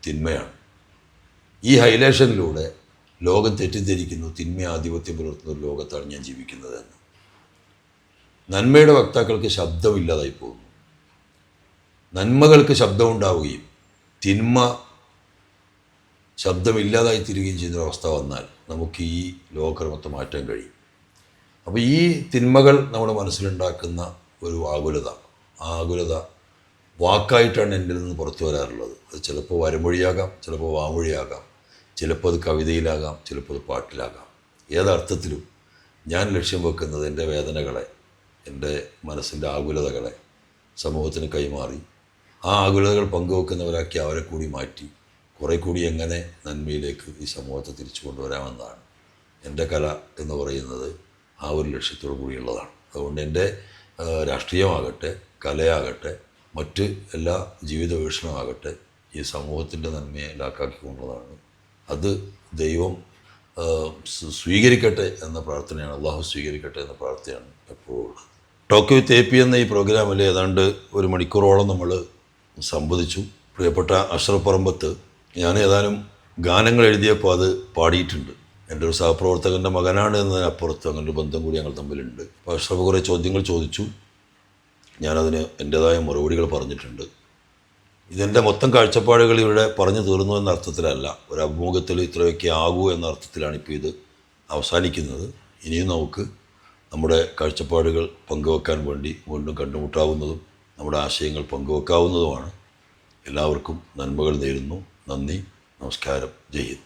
തിന്മയാണ്. ഈ ഹൈലൈഷനിലൂടെ ലോകം തെറ്റിദ്ധരിക്കുന്നു തിന്മ ആധിപത്യം പുലർത്തുന്ന ഒരു ലോകത്താണ് ഞാൻ ജീവിക്കുന്നതെന്ന്. നന്മയുടെ വക്താക്കൾക്ക് ശബ്ദമില്ലാതായി പോകുന്നു. നന്മകൾക്ക് ശബ്ദമുണ്ടാവുകയും തിന്മ ശബ്ദമില്ലാതായി തീരുകയും ചെയ്യുന്നൊരവസ്ഥ വന്നാൽ നമുക്ക് ഈ ലോകക്രമത്തെ മാറ്റാൻ കഴിയും. അപ്പോൾ ഈ തിന്മകൾ നമ്മുടെ മനസ്സിലുണ്ടാക്കുന്ന ഒരു ആകുലത, ആ ആകുലത വാക്കായിട്ടാണ് എന്നിൽ നിന്ന് പുറത്തു വരാറുള്ളത്. അത് ചിലപ്പോൾ വരമൊഴിയാകാം, ചിലപ്പോൾ വാമൊഴിയാകാം, ചിലപ്പോൾ അത് കവിതയിലാകാം, ചിലപ്പോൾ അത് പാട്ടിലാകാം. ഏതർത്ഥത്തിലും ഞാൻ ലക്ഷ്യം വെക്കുന്നത് എൻ്റെ വേദനകളെ, എൻ്റെ മനസ്സിൻ്റെ ആകുലതകളെ സമൂഹത്തിന് കൈമാറി ആ ആകുലതകൾ പങ്കുവെക്കുന്നവരാക്കി അവരെ കൂടി മാറ്റി കുറേ കൂടി എങ്ങനെ നന്മയിലേക്ക് ഈ സമൂഹത്തെ തിരിച്ചു കൊണ്ടുവരാമെന്നാണ് എൻ്റെ കല എന്ന് പറയുന്നത്. ആ ഒരു ലക്ഷ്യത്തോടു കൂടിയുള്ളതാണ്. അതുകൊണ്ട് എൻ്റെ രാഷ്ട്രീയമാകട്ടെ, കലയാകട്ടെ, മറ്റ് എല്ലാ ജീവിത വീക്ഷണമാകട്ടെ ഈ സമൂഹത്തിൻ്റെ നന്മയെ ലാക്കാക്കിക്കൊണ്ടുള്ളതാണ്. അത് ദൈവം സ്വീകരിക്കട്ടെ എന്ന പ്രാർത്ഥനയാണ്, അള്ളാഹു സ്വീകരിക്കട്ടെ എന്ന പ്രാർത്ഥനയാണ് എപ്പോഴും ഉള്ളത്. ടോക്ക് വിത്ത് AP എന്ന ഈ പ്രോഗ്രാമിൽ ഏതാണ്ട് 1 മണിക്കൂറോളം നമ്മൾ സംവദിച്ചു. പ്രിയപ്പെട്ട അഷ്റഫ് പറമ്പത്ത്, ഞാൻ ഏതാനും ഗാനങ്ങൾ എഴുതിയപ്പോൾ അത് പാടിയിട്ടുണ്ട്. എൻ്റെ ഒരു സഹപ്രവർത്തകൻ്റെ മകനാണ് എന്നതിനപ്പുറത്ത് അങ്ങനെ ഒരു ബന്ധം കൂടി ഞങ്ങൾ തമ്മിലുണ്ട്. അപ്പോൾ അഷ്റഫ് കുറേ ചോദ്യങ്ങൾ ചോദിച്ചു, ഞാനതിന് എൻ്റേതായ മറുപടികൾ പറഞ്ഞിട്ടുണ്ട്. ഇതെൻ്റെ മൊത്തം കാഴ്ചപ്പാടുകൾ ഇവിടെ പറഞ്ഞു തീർന്നു എന്ന അർത്ഥത്തിലല്ല, ഒരു അഭിമുഖത്തിൽ ഇത്രയൊക്കെ ആകൂ എന്ന അർത്ഥത്തിലാണ് ഇപ്പോൾ ഇത് അവസാനിക്കുന്നത്. ഇനിയും നമുക്ക് നമ്മുടെ കാഴ്ചപ്പാടുകൾ പങ്കുവെക്കാൻ വേണ്ടി വീണ്ടും കണ്ടുമുട്ടാവുന്നതും നമ്മുടെ ആശയങ്ങൾ പങ്കുവെക്കാവുന്നതുമാണ്. എല്ലാവർക്കും നന്മകൾ നേരുന്നു. നന്ദി, നമസ്കാരം, ജയ് ഹിന്ദ്.